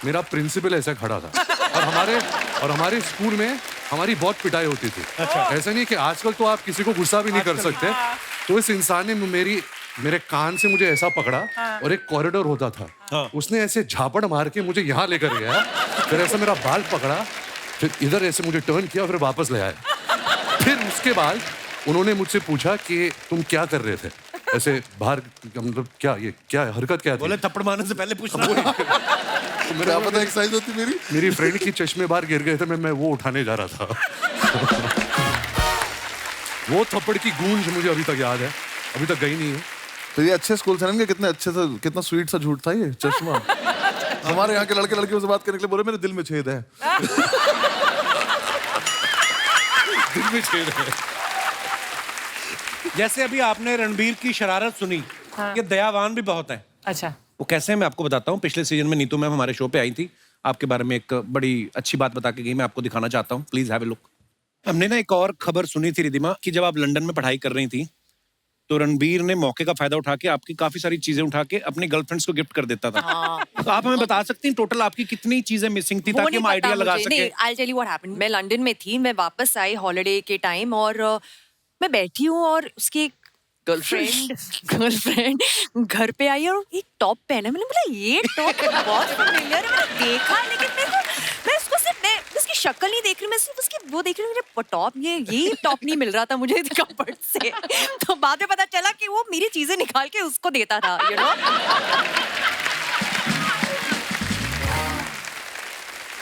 [SPEAKER 2] मेरा प्रिंसिपल ऐसे खड़ा था. और हमारे स्कूल में हमारी बहुत पिटाई होती थी। ऐसा नहीं कि आजकल तो आप किसी को गुस्सा भी नहीं कर सकते। तो इस इंसान ने मेरे कान से मुझे ऐसा पकड़ा और एक कॉरिडोर होता था, उसने ऐसे झापड़ मार के मुझे यहाँ लेकर गया, फिर ऐसा मेरा बाल पकड़ा, फिर इधर ऐसे मुझे टर्न किया, फिर वापस ले आया। फिर उसके बाद उन्होंने मुझसे पूछा कि तुम क्या कर रहे थे ऐसे बाहर, मतलब क्या हरकत क्या थी?
[SPEAKER 1] बोले थप्पड़ मारने से पहले पूछना।
[SPEAKER 3] तो मेरा पता एक्सरसाइज होती
[SPEAKER 2] मेरी फ्रेंड की चश्मे बाहर गिर गए थे, मैं वो उठाने जा रहा था। वो थप्पड़ की गूंज मुझे अभी तक याद है, अभी तक गई नहीं है।
[SPEAKER 3] तो ये अच्छे स्कूल से कितने अच्छे से, कितना स्वीट सा झूठ था ये चश्मा। हमारे यहाँ के लड़के लड़कियों से बात करने के लिए बोले मेरे दिल में छेद है।
[SPEAKER 2] दिल में छेद है।
[SPEAKER 1] जैसे अभी आपने रणबीर की शरारत सुनी, ये दयावान भी बहुत है।
[SPEAKER 5] अच्छा,
[SPEAKER 1] वो कैसे है मैं आपको बताता हूँ। पिछले सीजन में नीतू मैम हमारे शो पे आई थी, आपके बारे में एक बड़ी अच्छी बात बता के गई, मैं आपको दिखाना चाहता हूँ, प्लीज हैव ए लुक। हमने ना एक और खबर सुनी थी रिदिमा कि जब आप लंदन में पढ़ाई कर रही थी तो रणबीर ने मौके का फायदा उठा के आपकी काफी सारी चीजें उठा के अपनी गर्लफ्रेंड्स को गिफ्ट कर देता था। तो आप हमें बता सकती हैं टोटल आपकी कितनी चीजें मिसिंग थी ताकि हम आइडिया लगा सके।
[SPEAKER 4] I'll tell you what happened. मैं लंदन में थी, मैं वापस आई हॉलिडे के टाइम और मैं बैठी हूँ और उसकी गर्लफ्रेंड घर पे आई और एक टॉप पहना। मैंने बोला ये टॉप तो बहुत फेमिलियर है, मैंने देखा, लेकिन मेरे को मैं उसकी शक्ल नहीं देख रही, मैं सिर्फ उसकी वो देख रही हूँ, मेरे टॉप ये टॉप नहीं मिल रहा था मुझे कपड़ से। तो बाद में पता चला कि वो मेरी चीजें निकाल के उसको देता था, यू नो।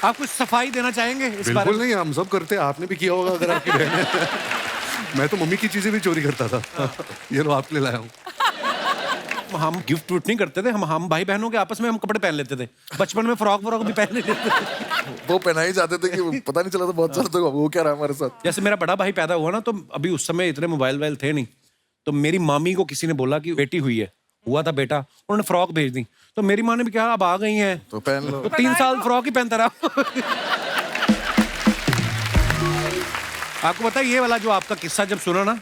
[SPEAKER 1] आप कुछ सफाई देना चाहेंगे इस बारे
[SPEAKER 2] बिल्कुल नहीं, हम सब करते हैं, आपने भी किया होगा अगर आपकी बहन है। मैं तो मम्मी की चीजें भी चोरी करता था। ये लो आपके लिए लाया हूँ।
[SPEAKER 1] हम गिफ्ट विफ्ट नहीं करते थे, हम भाई बहनों के आपस में हम कपड़े पहन लेते थे। बचपन में फ्रॉक भी पहन लेते थे।
[SPEAKER 3] वो पहनाई जाते थे कि पता नहीं चला था बहुत साल तक वो क्या रहा हमारे साथ।
[SPEAKER 1] जैसे मेरा बड़ा भाई पैदा हुआ ना, तो अभी उस समय इतने मोबाइल वाइल थे नहीं, तो मेरी मामी को किसी ने बोला कि बेटी हुआ था बेटा, उन्होंने फ्रॉक भेज दी, तो मेरी माँ ने भी कहा अब आ गई हैं
[SPEAKER 3] तो पहन लो।
[SPEAKER 1] तो 3 साल फ्रॉक ही पहनता रहा। आपको पता है ये वाला जो आपका किस्सा जब सुना ना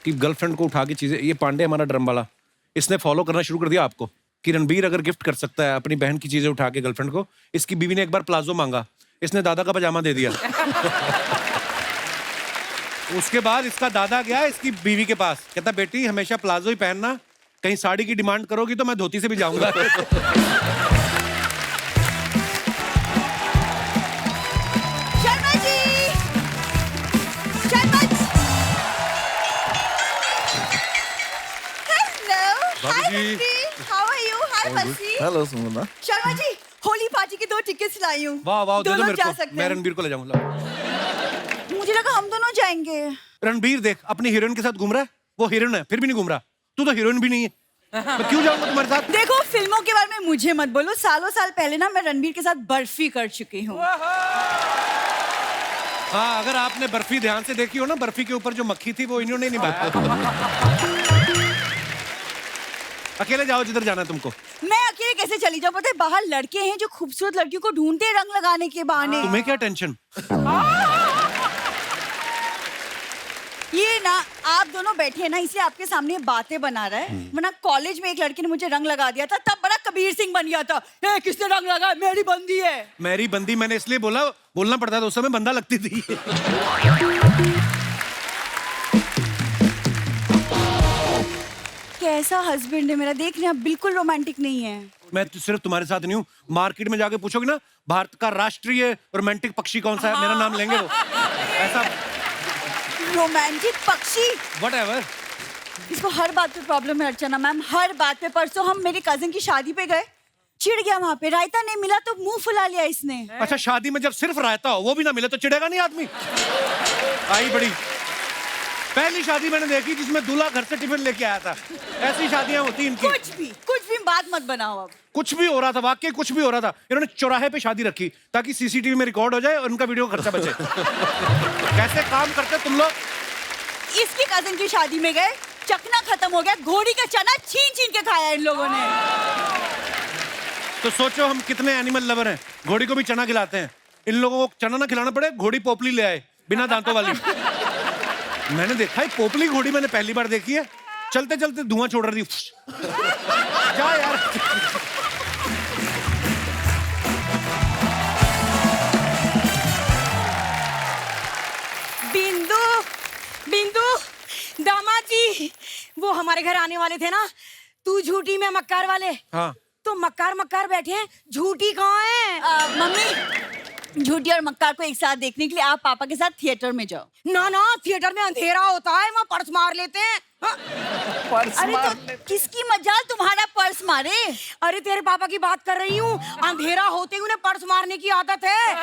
[SPEAKER 1] कि गर्लफ्रेंड को उठा के चीजें, ये पांडे हमारा ड्रम वाला, इसने फॉलो करना शुरू कर दिया आपको कि रणबीर अगर गिफ्ट कर सकता है अपनी बहन की चीजें उठा के गर्लफ्रेंड को। इसकी बीवी ने एक बार प्लाजो मांगा, इसने दादा का पजामा दे दिया। उसके बाद इसका दादा गया इसकी बीवी के पास, कहता बेटी हमेशा प्लाजो ही पहनना, कहीं साड़ी की डिमांड करोगी तो मैं धोती से भी जाऊंगा।
[SPEAKER 4] शर्मा जी, शर्मा जी, हेलो,
[SPEAKER 2] भाभी जी।
[SPEAKER 4] How are you? हाय मसी।
[SPEAKER 3] हेलो सुमना।
[SPEAKER 4] शर्मा जी, होली पार्टी की 2 टिकट्स लाई हूँ।
[SPEAKER 1] वाह वाह, दे दो
[SPEAKER 4] दोनों
[SPEAKER 1] मेरे
[SPEAKER 4] जा
[SPEAKER 1] को,
[SPEAKER 4] सकते
[SPEAKER 1] मैं
[SPEAKER 4] हैं।
[SPEAKER 1] रणबीर को ले जाऊंगा।
[SPEAKER 4] मुझे लगा हम दोनों जाएंगे।
[SPEAKER 1] रणबीर देख अपनी हीरोइन के साथ घूम रहा है, वो हीरोइन है फिर भी नहीं घूम रहा, तू तो हीरोइन भी नहीं है, मैं क्यों जाऊंगा तुम्हारे साथ?
[SPEAKER 6] देखो फिल्मों के बारे में मुझे मत बोलो, सालों साल पहले ना मैं रणबीर के साथ बर्फी कर चुकी हूँ।
[SPEAKER 1] हाँ, अगर आपने बर्फी ध्यान से देखी हो ना, बर्फी के ऊपर जो मक्खी थी वो इन्होंने निभाया। अकेले जाओ जिधर जाना है तुमको।
[SPEAKER 6] मैं अकेले कैसे चली जाऊँ? पता है बाहर लड़के हैं जो खूबसूरत लड़कियों को ढूंढते हैं रंग लगाने के बहाने।
[SPEAKER 1] तुम्हें क्या टेंशन?
[SPEAKER 6] ये ना आप दोनों बैठे हैं ना, इसलिए आपके सामने बातें बना रहा है, वरना कॉलेज में एक लड़के ने मुझे रंग लगा दिया था, तब बड़ा कबीर सिंह बन गया था। ए, किसने रंग लगाया? मेरी बंदी है।
[SPEAKER 1] मेरी बंदी मैंने इसलिए बोलना पड़ता था, उस समय बंदा लगती थी।
[SPEAKER 6] कैसा हस्बैंड है मेरा, देख रहे हैं, बिल्कुल रोमांटिक नहीं है।
[SPEAKER 1] मैं तो सिर्फ तुम्हारे साथ नहीं हूँ, मार्केट में जाके पूछोगे ना भारत का राष्ट्रीय रोमांटिक पक्षी कौन सा है, मेरा नाम लेंगे वो। ऐसा
[SPEAKER 6] रोमांटिक पक्षी,
[SPEAKER 1] व्हाटएवर।
[SPEAKER 6] इसको हर बात पे प्रॉब्लम है अर्चना मैम, हर बात पे। परसों हम मेरी कजिन की शादी पे गए, चिढ़ गया वहां पे, रायता नहीं मिला तो मुंह फुला लिया इसने।
[SPEAKER 1] अच्छा, शादी में जब सिर्फ रायता हो वो भी ना मिले तो चिढ़ेगा नहीं आदमी? आई बड़ी पहली शादी मैंने देखी जिसमें दूल्हा घर से टिफिन लेके आया था। ऐसी शादियां होती इनकी।
[SPEAKER 6] कुछ भी बात मत बनाओ अब।
[SPEAKER 1] कुछ भी हो रहा था, वाकई कुछ भी हो रहा था। इन्होंने चौराहे पे शादी रखी ताकि सीसीटीवी में रिकॉर्ड हो जाए और उनका वीडियो का खर्चा बचे। कैसे काम करते तुम लोग?
[SPEAKER 6] इसकी कजिन की शादी में गए, चखना खत्म हो गया, घोड़ी का चना छीन छीन के खाया इन लोगों ने।
[SPEAKER 1] तो सोचो हम कितने एनिमल लवर हैं, घोड़ी को भी चना खिलाते हैं। इन लोगों को चना ना खिलाना पड़े, घोड़ी पोपली ले आए बिना दांतों वाली। मैंने देखा है पोपली घोड़ी, मैंने पहली बार देखी है। चलते चलते धुआं छोड़ रही थी। जा यार।
[SPEAKER 7] हमारे घर आने वाले थे ना, तू झूठी में मक्कार वाले,
[SPEAKER 1] हाँ
[SPEAKER 7] तो मक्कार मक्कार बैठे हैं, झूठी कहाँ है?
[SPEAKER 6] मम्मी, झूठी और मक्कार को एक साथ देखने के लिए आप पापा के साथ थिएटर में जाओ।
[SPEAKER 7] ना ना, थिएटर में अंधेरा होता है, वहाँ पर्स मार लेते हैं। हाँ।
[SPEAKER 6] अरे तो किसकी मजाल तुम्हारा पर्स मारे?
[SPEAKER 7] अरे तेरे पापा की बात कर रही हूँ, अंधेरा होते ही उन्हें पर्स मारने की आदत है।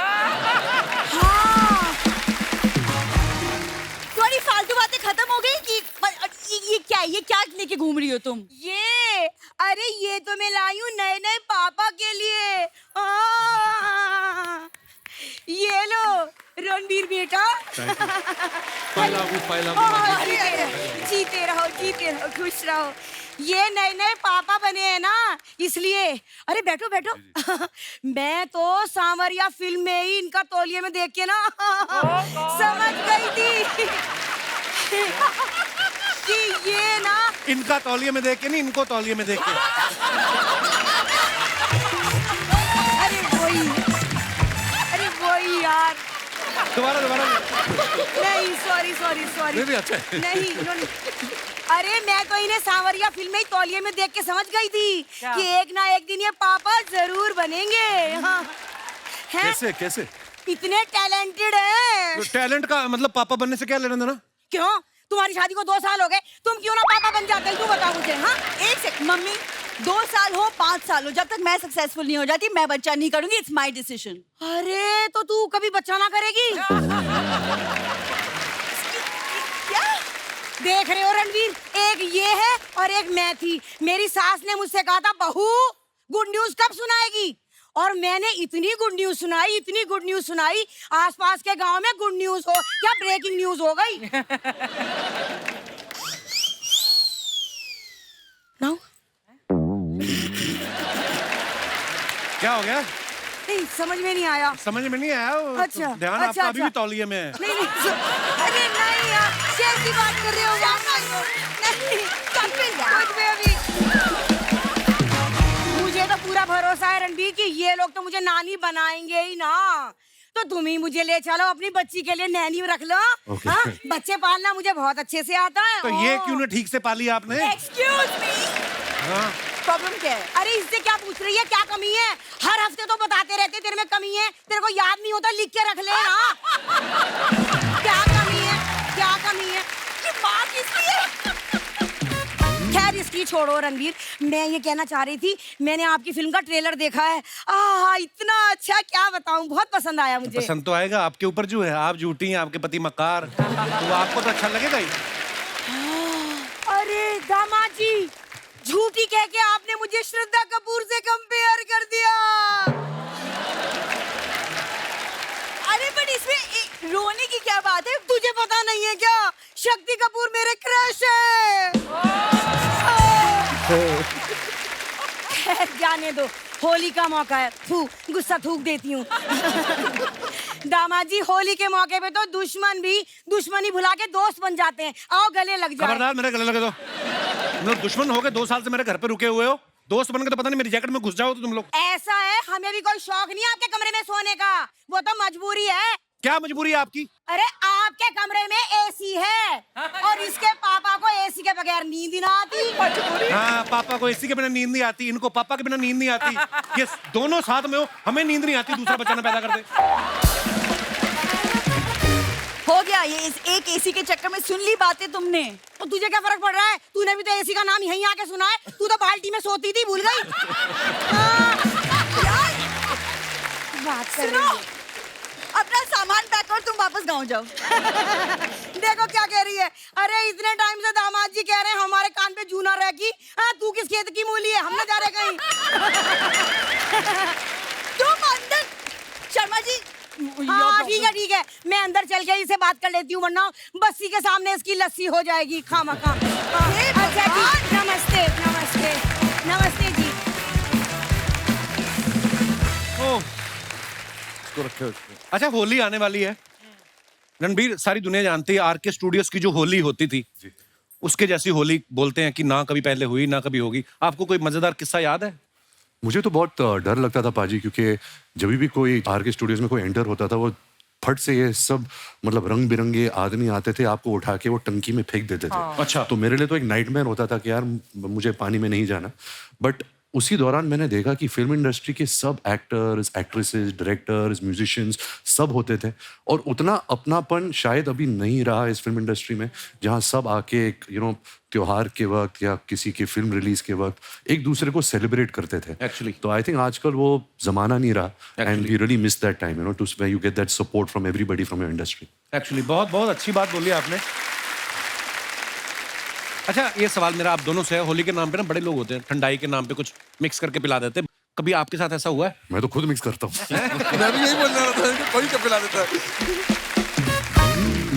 [SPEAKER 7] हाँ।
[SPEAKER 6] तुम्हारी फालतू बातें खत्म हो गई कि ये क्या लेके घूम रही हो तुम?
[SPEAKER 7] अरे ये तो मैं लाई हूँ नए नए पापा के लिए। ये लो रणबीर बेटा। जीते रहो खुश रहो। ये नए नए पापा बने हैं ना, इसलिए। अरे बैठो बैठो। मैं तो सांवरिया फिल्म में ही इनका तौलिए में देख के ना समझ गई थी कि ये ना
[SPEAKER 1] इनका तौलिए में देख के नहीं, इनको तौलिए में देख के।
[SPEAKER 7] अरे वही यार।
[SPEAKER 1] दोबारा
[SPEAKER 7] नहीं सॉरी
[SPEAKER 1] भी अच्छा है।
[SPEAKER 7] नहीं। अरे मैं तो इन्हें सांवरिया फिल्म में ही तौलिए में देख के समझ गई थी कि एक ना एक दिन ये पापा जरूर बनेंगे। हाँ।
[SPEAKER 2] कैसे?
[SPEAKER 7] इतने टैलेंटेड है।
[SPEAKER 1] तो टैलेंट का मतलब पापा बनने से क्या लेना देना?
[SPEAKER 7] क्यों? तुम्हारी शादी को 2 साल हो गए, तुम क्यों ना पापा बन जाते? तू बता मुझे। हाँ,
[SPEAKER 6] एक सेकंड मम्मी, 2 साल हो 5 साल हो, जब तक मैं सक्सेसफुल नहीं हो जाती मैं बच्चा नहीं करूंगी। It's my decision.
[SPEAKER 7] अरे तो तू कभी बच्चा ना करेगी?
[SPEAKER 6] क्या
[SPEAKER 7] देख रहे हो रणवीर, एक ये है और एक मैं थी। मेरी सास ने मुझसे कहा था बहू गुड न्यूज कब सुनाएगी, और मैंने इतनी गुड न्यूज सुनाई, आसपास के गांव में गुड न्यूज हो क्या ब्रेकिंग न्यूज हो गई। नाउ
[SPEAKER 1] क्या हो गया?
[SPEAKER 7] नहीं समझ में नहीं आया।
[SPEAKER 1] समझ में नहीं आया?
[SPEAKER 7] अच्छा,
[SPEAKER 1] ध्यान
[SPEAKER 7] अच्छा,
[SPEAKER 1] आपका अभी भी
[SPEAKER 7] अच्छा।
[SPEAKER 1] तौलिए में है।
[SPEAKER 7] नहीं अरे नहीं यार, कैसी बात कर रहे हो यार? नहीं कुछ भी अभी। मुझे तो पूरा भरोसा है रणबीर कि ये लोग तो मुझे नानी बनाएंगे ही ना। तो तुम ही मुझे ले चलो, अपनी बच्ची के लिए नैनी रख लो। हाँ, बच्चे पालना मुझे बहुत अच्छे से आता है।
[SPEAKER 1] तो ये क्यों ना ठीक से पाली आपने?
[SPEAKER 6] एक्सक्यूज मी,
[SPEAKER 1] हाँ।
[SPEAKER 6] प्रॉब्लम क्या है?
[SPEAKER 7] अरे इससे क्या पूछ रही है, क्या कमी है? हर हफ्ते तो बताते रहते तेरे में कमी है, तेरे को याद नहीं होता, लिख के रख ले ना। क्या कमी है?
[SPEAKER 6] ये माँ किसकी है?
[SPEAKER 7] खैर इसकी छोड़ो रणवीर, मैं ये कहना चाह रही थी, मैंने आपकी फिल्म का ट्रेलर देखा है। इतना अच्छा, क्या बताऊं, बहुत पसंद आया मुझे।
[SPEAKER 1] पसंद तो आएगा, आपके ऊपर जो है, आप झूठी हैं, आपके पति मक्कार, तो आपको तो अच्छा लगेगा ही।
[SPEAKER 7] अरे दामाद जी, झूठी कह के आपने मुझे श्रद्धा कपूर से कंपेयर कर दिया।
[SPEAKER 6] अरे बट इसमें रोने की क्या बात है?
[SPEAKER 7] तुझे पता नहीं है क्या, शक्ति कपूर मेरे क्रश है। खैर जाने दो, होली का मौका है, गुस्सा थूक देती हूँ। दामाद जी, होली के मौके पे तो दुश्मन भी दुश्मनी भुला के दोस्त बन जाते हैं। आओ गले लग जाओ।
[SPEAKER 1] खबरदार मेरे गले लगे तो। तुम लोग दुश्मन हो गए, 2 साल से मेरे घर पे रुके हुए हो, दोस्त बन के तो पता नहीं मेरी जैकेट में घुस जाओ तो तुम लोग।
[SPEAKER 7] ऐसा है, हमें भी कोई शौक नहीं आपके कमरे में सोने का, वो तो मजबूरी है।
[SPEAKER 1] क्या मजबूरी है आपकी?
[SPEAKER 7] अरे आपके कमरे में एसी है और इसके पापा को एसी के बगैर नींद ही ना आती।
[SPEAKER 1] हाँ, पापा को एसी के बिना नींद नहीं आती, इनको पापा के बिना नींद नहीं आती। ये दोनों साथ में हो, हमें नींद नहीं आती, दूसरा बच्चा ना पैदा कर दे।
[SPEAKER 6] हो गया, ये इस एक एसी के चक्कर में सुन ली बातें तुमने।
[SPEAKER 7] तो तुझे क्या फर्क पड़ रहा है? तूने भी तो एसी का नाम यहीं आके सुना है, तू तो बाल्टी में सोती थी, भूल गई? बात कर रही है।
[SPEAKER 6] अपना सामान पैक कर, तुम वापस गाँव जाओ।
[SPEAKER 7] देखो क्या कह रही है। अरे इतने टाइम से दामाद जी कह रहे हैं हमारे कान पे जूना रह की। तू किस खेत की मूली है, हम ना जा रहे कहीं।
[SPEAKER 6] तुम अंदर, शर्मा जी।
[SPEAKER 7] हाँ ठीक है, मैं अंदर चल के इसे बात कर लेती हूँ, वरना बस्सी के सामने इसकी लस्सी हो जाएगी खामखा। अच्छा जी, नमस्ते जी।
[SPEAKER 1] अच्छा, होली आने वाली है रणबीर, सारी दुनिया जानती है आरके स्टूडियोज की जो होली होती थी, उसके जैसी होली बोलते हैं कि ना कभी पहले हुई ना कभी होगी। आपको कोई मजेदार किस्सा याद है?
[SPEAKER 2] मुझे तो बहुत डर लगता था पाजी, क्योंकि जब भी कोई आरके स्टूडियोज में कोई एंटर होता था वो फट से ये सब मतलब रंग बिरंगे आदमी आते थे, आपको उठा के वो टंकी में फेंक देते थे।
[SPEAKER 1] अच्छा।
[SPEAKER 2] तो मेरे लिए तो एक नाइटमेयर होता था कि यार मुझे पानी में नहीं जाना। बट उसी दौरान मैंने देखा कि फिल्म इंडस्ट्री के सब एक्टर्स, एक्ट्रेसेस, डायरेक्टर्स, म्यूजिशियंस सब होते थे, और उतना अपनापन शायद अभी नहीं रहा इस फिल्म इंडस्ट्री में, जहाँ सब आके एक त्योहार के वक्त या किसी की फिल्म रिलीज के वक्त एक दूसरे को सेलिब्रेट करते थे।
[SPEAKER 1] Actually.
[SPEAKER 2] तो आई थिंक आजकल वो जमाना नहीं रहा, and we really miss that time, to where you get that support from everybody from your industry.
[SPEAKER 1] Actually बहुत बहुत अच्छी बात बोली आपने। अच्छा, ये सवाल मेरा आप दोनों से है। होली के नाम पे ना बड़े लोग होते हैं, ठंडाई के नाम पे कुछ मिक्स करके पिला देते हैं। कभी आपके साथ ऐसा हुआ है?
[SPEAKER 2] मैं तो खुद मिक्स करता हूँ।
[SPEAKER 3] मैं भी यही बोलने वाला था कि कोई क्या पिला देता है।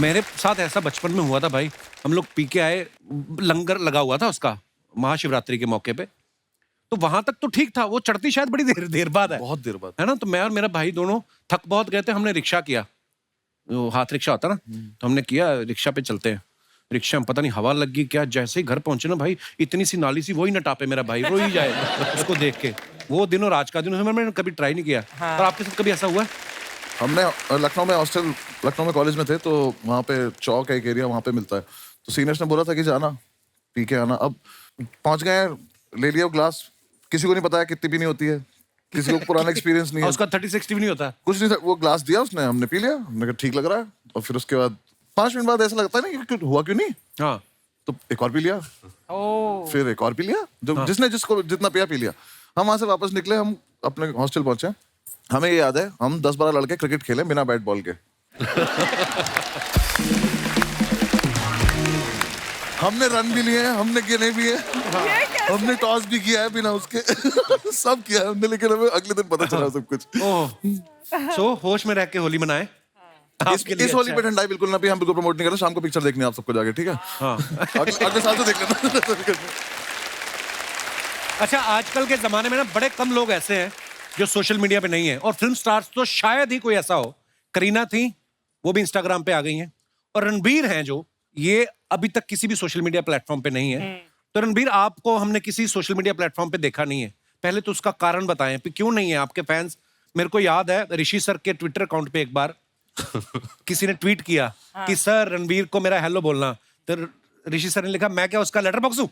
[SPEAKER 1] मेरे साथ ऐसा बचपन में हुआ था भाई। हम लोग पी के आए, लंगर लगा हुआ था उसका महाशिवरात्रि के मौके पे, तो वहां तक तो ठीक था। वो चढ़ती शायद बड़ी देर बाद है,
[SPEAKER 3] बहुत देर बाद।
[SPEAKER 1] है ना। तो मैं और मेरा भाई दोनों थक बहुत गए थे। हमने रिक्शा किया, वो हाथ रिक्शा होता ना, तो हमने किया रिक्शा पे चलते हैं। रिक्शा में पता नहीं हवा लग गई क्या, जैसे ही घर पहुंचे ना भाई, इतनी सी नाली सी, वही न टापे मेरा भाई, रो ही जाए उसको देख के। वो दिनों राज का दिन, मैंने कभी ट्राई नहीं किया। और आपके साथ कभी ऐसा हुआ है?
[SPEAKER 3] हमने लखनऊ में हॉस्टल, लखनऊ में कॉलेज में थे, तो वहाँ पे चौक है एक एरिया, वहाँ पे मिलता है। तो सीनियर्स ने बोला था कि जाना पी के आना। अब पहुंच गए, ले लिया ग्लास, किसी को नहीं पता है कितनी पीनी होती है, किसी को पुराना एक्सपीरियंस नहीं है,
[SPEAKER 1] उसका 30-60 भी नहीं होता।
[SPEAKER 3] कुछ नहीं था। वो ग्लास दिया उसने, हमने पी लिया, हमने कहा ठीक लग रहा है। और फिर उसके बाद 5 मिनट बाद ऐसा लगता है ना कि हुआ क्यों नहीं,
[SPEAKER 1] हाँ,
[SPEAKER 3] तो एक और पी लिया, फिर एक और पी लिया, जो जिसने जिसको जितना पिया पी लिया। हम वहां से वापस निकले, हम अपने हॉस्टल पहुंचे। हमें ये याद है, हम 10-12 लड़के क्रिकेट खेले बिना बैट बॉल के। हमने रन भी लिए हैं, हमने गिने भी हैं, हमने टॉस भी किया है बिना उसके। सब किया है हमने, लेकिन हमें अगले दिन पता चला सब कुछ।
[SPEAKER 1] सो होश में रह के होली मनाए।
[SPEAKER 3] इस होली पे ठंडाई बिल्कुल ना भी, हम बिल्कुल प्रमोट नहीं कर रहे। शाम को पिक्चर देखनी है आप सबको जाके, ठीक है? अगले साल तो देख लेना।
[SPEAKER 1] अच्छा, आजकल के जमाने में ना बड़े कम लोग ऐसे हैं जो सोशल मीडिया पे नहीं है, और फिल्म स्टार्स तो शायद ही कोई ऐसा हो। करीना थी, वो भी इंस्टाग्राम पे आ गई हैं, और रणबीर हैं जो, ये अभी तक किसी भी सोशल मीडिया प्लेटफॉर्म पे नहीं है। तो रणबीर, आपको हमने किसी सोशल मीडिया प्लेटफॉर्म पे देखा नहीं है। पहले तो उसका कारण बताएं, क्यों नहीं है? आपके फैंस, मेरे को याद है ऋषि सर के ट्विटर अकाउंट पे एक बार किसी ने ट्वीट किया कि सर रणबीर को मेरा हेलो बोलना, तो ऋषि सर ने लिखा, मैं क्या उसका लेटर बॉक्स हूं?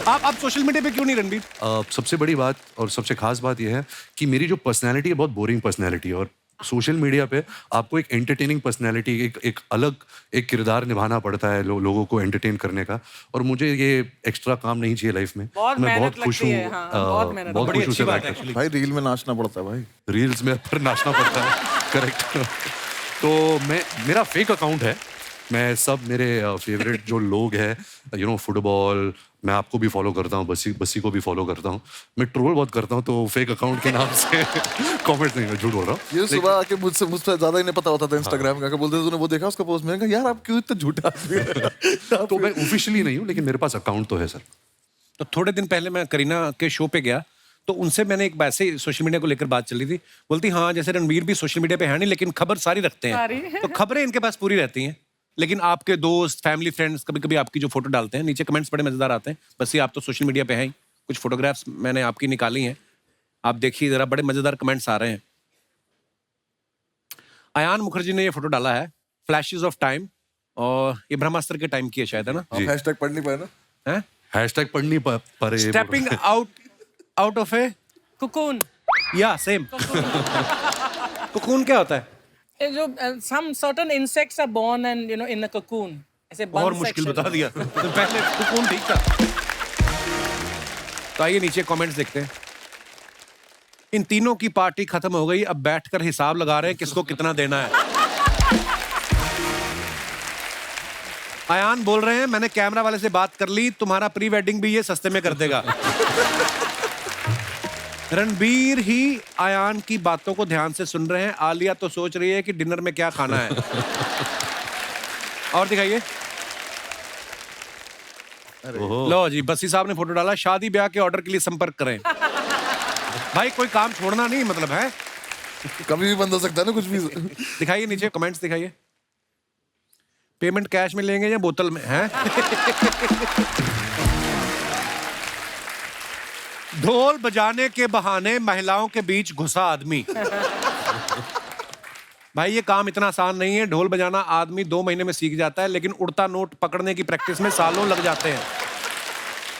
[SPEAKER 1] आप सोशल मीडिया पे क्यों नहीं रणबीर?
[SPEAKER 2] सबसे बड़ी बात और सबसे खास बात यह है कि मेरी जो पर्सनैलिटी है बहुत बोरिंग पर्सनैलिटी है, और सोशल मीडिया पे आपको एक एंटरटेनिंग पर्सनैलिटी, एक अलग एक किरदार निभाना पड़ता है लोगों को एंटरटेन करने का, और मुझे ये एक्स्ट्रा काम नहीं चाहिए लाइफ में।
[SPEAKER 5] बहुत
[SPEAKER 2] मैं
[SPEAKER 5] मेहनत
[SPEAKER 2] बहुत खुश
[SPEAKER 5] लगती
[SPEAKER 2] हूँ,
[SPEAKER 5] है, हाँ, बहुत मेहनत।
[SPEAKER 2] बहुत
[SPEAKER 1] बड़ी
[SPEAKER 2] खुश
[SPEAKER 1] अच्छी
[SPEAKER 2] हूँ
[SPEAKER 1] बात है एक्चुअली।
[SPEAKER 3] भाई रील में नाचना पड़ता है भाई।
[SPEAKER 2] रील्स में पर नाचना पड़ता है। करेक्ट। तो मेरा फेक अकाउंट है। मैं सब मेरे फेवरेट जो लोग हैं, फुटबॉल, मैं आपको भी फॉलो करता हूँ, बसी को भी फॉलो करता हूँ। मैं ट्रोल बहुत करता हूँ, तो फेक अकाउंट के नाम से कमेंट नहीं, मैं झूठ बोल रहा हूँ।
[SPEAKER 3] ये सुबह आके मुझ पे ज्यादा ही नहीं पता होता था इंस्टाग्राम का, बोलते थे तूने वो देखा उसका पोस्ट, मैंने कहा यार आप क्यों इतना झूठा आदमी है?
[SPEAKER 2] तो मैं ऑफिशियली नहीं हूँ, लेकिन मेरे पास अकाउंट तो है सर।
[SPEAKER 1] तो थोड़े दिन पहले मैं करीना के शो पे गया, तो उनसे मैंने एक वैसे सोशल मीडिया को लेकर बात चल रही थी। बोलती हाँ, जैसे रणबीर भी सोशल मीडिया पे है नहीं, लेकिन खबर सारी रखते हैं। तो खबरें इनके पास पूरी रहती हैं, लेकिन आपके दोस्त, फैमिली, फ्रेंड्स कभी कभी आपकी जो फोटो डालते हैं, नीचे कमेंट्स बड़े मजेदार आते हैं। बस ये आप तो सोशल मीडिया पे हैं ही। कुछ फोटोग्राफ्स मैंने आपकी निकाली हैं, आप देखिए जरा, बड़े मजेदार कमेंट्स आ रहे हैं। अयान मुखर्जी ने ये फोटो डाला है, फ्लैशेस ऑफ टाइम, और ये ब्रह्मास्त्र के टाइम की है शायद, है ना?
[SPEAKER 3] आप हैशटैग पढ़ नहीं पाए ना?
[SPEAKER 1] हैं?
[SPEAKER 2] हैशटैग पढ़ नहीं पा रहे।
[SPEAKER 1] Stepping out of A
[SPEAKER 5] cocoon.
[SPEAKER 1] या सेम। कुकून क्या होता है?
[SPEAKER 5] जो some certain insects are born and in a cocoon. ऐसे
[SPEAKER 1] और
[SPEAKER 5] बंद
[SPEAKER 1] मुश्किल
[SPEAKER 5] section
[SPEAKER 1] बता दिया। तो पहले कुकून ठीक था। तो आइए नीचे कमेंट्स देखते हैं। इन तीनों की पार्टी खत्म हो गई, अब बैठकर हिसाब लगा रहे हैं किसको कितना देना है। अयान बोल रहे हैं, मैंने कैमरा वाले से बात कर ली, तुम्हारा प्री वेडिंग भी ये सस्ते में कर देगा। रणबीर ही अयान की बातों को ध्यान से सुन रहे हैं। आलिया तो सोच रही है कि डिनर में क्या खाना है। और दिखाइए। लो जी, बस्सी साहब ने फोटो डाला, शादी ब्याह के ऑर्डर के लिए संपर्क करें। भाई कोई काम छोड़ना नहीं, मतलब है
[SPEAKER 3] कभी भी बंद हो सकता है ना कुछ भी।
[SPEAKER 1] दिखाइए नीचे कमेंट्स दिखाइए। पेमेंट कैश में लेंगे या बोतल में है? ढोल बजाने के बहाने महिलाओं के बीच घुसा आदमी। भाई ये काम इतना आसान नहीं है। ढोल बजाना आदमी 2 महीने में सीख जाता है, लेकिन उड़ता नोट पकड़ने की प्रैक्टिस में सालों लग जाते हैं।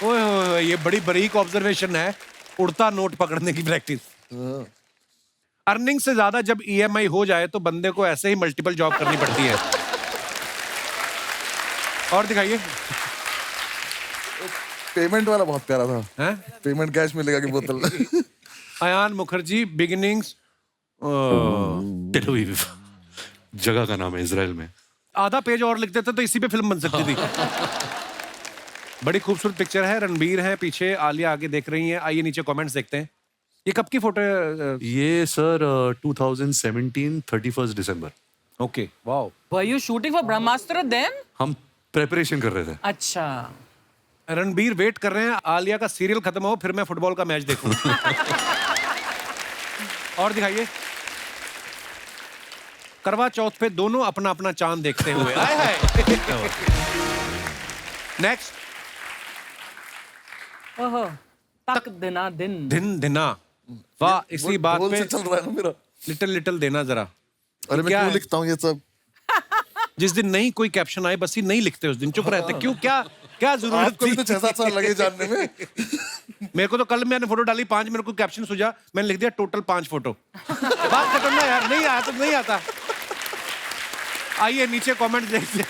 [SPEAKER 1] ओए होए होए, ये बड़ी बारीक ऑब्जर्वेशन है, उड़ता नोट पकड़ने की प्रैक्टिस। अर्निंग से ज्यादा जब ईएमआई हो जाए तो बंदे को ऐसे ही मल्टीपल जॉब करनी पड़ती है। और दिखाइए।
[SPEAKER 3] पेमेंट वाला बहुत प्यारा था।
[SPEAKER 1] हैं?
[SPEAKER 3] पेमेंट कैश मिलेगा कि बोतल?
[SPEAKER 1] Ayan Mukherjee, beginnings.
[SPEAKER 2] Tel Aviv जगह का नाम है इजराइल में।
[SPEAKER 1] आधा पेज और लिख देते तो इसी पे फिल्म बन सकती थी। बड़ी खूबसूरत पिक्चर है। रणबीर है पीछे, आलिया आगे देख रही है। आइए नीचे कमेंट्स देखते हैं। ये कब की फोटो है?
[SPEAKER 2] ये sir 2017 31 December.
[SPEAKER 1] Okay, wow.
[SPEAKER 5] Were you shooting for Brahmastra then?
[SPEAKER 2] हम प्रेपरेशन कर रहे थे।
[SPEAKER 5] अच्छा।
[SPEAKER 1] रणबीर वेट कर रहे हैं आलिया का सीरियल खत्म हो फिर मैं फुटबॉल का मैच देखूं। और दिखाइए। करवा चौथ पे दोनों अपना अपना चांद देखते हुए। आए हाय। नेक्स्ट।
[SPEAKER 5] ओहो, तक दिना दिन।
[SPEAKER 1] दिन दिना। वाह, इसी बात
[SPEAKER 3] ढोल
[SPEAKER 1] पे
[SPEAKER 3] से चल रहा है ना मेरा।
[SPEAKER 1] लिटिल लिटिल देना जरा।
[SPEAKER 3] अरे मैं
[SPEAKER 1] क्या
[SPEAKER 3] क्यों
[SPEAKER 1] है?
[SPEAKER 3] लिखता हूँ ये सब?
[SPEAKER 1] जिस दिन नहीं कोई कैप्शन आए बस ही नहीं लिखते, उस दिन चुप रहते। क्यों, क्या क्या जरूरत
[SPEAKER 3] आपको भी
[SPEAKER 1] थी?
[SPEAKER 3] तो 6-7 साल लगे जानने में।
[SPEAKER 1] मेरे को तो कल मैंने फोटो डाली 5, मेरे को कैप्शन सूझा, मैंने लिख दिया टोटल 5 फोटो। बात खत्म ना यार, नहीं आया तो नहीं आता। आइए नीचे कमेंट देखते हैं।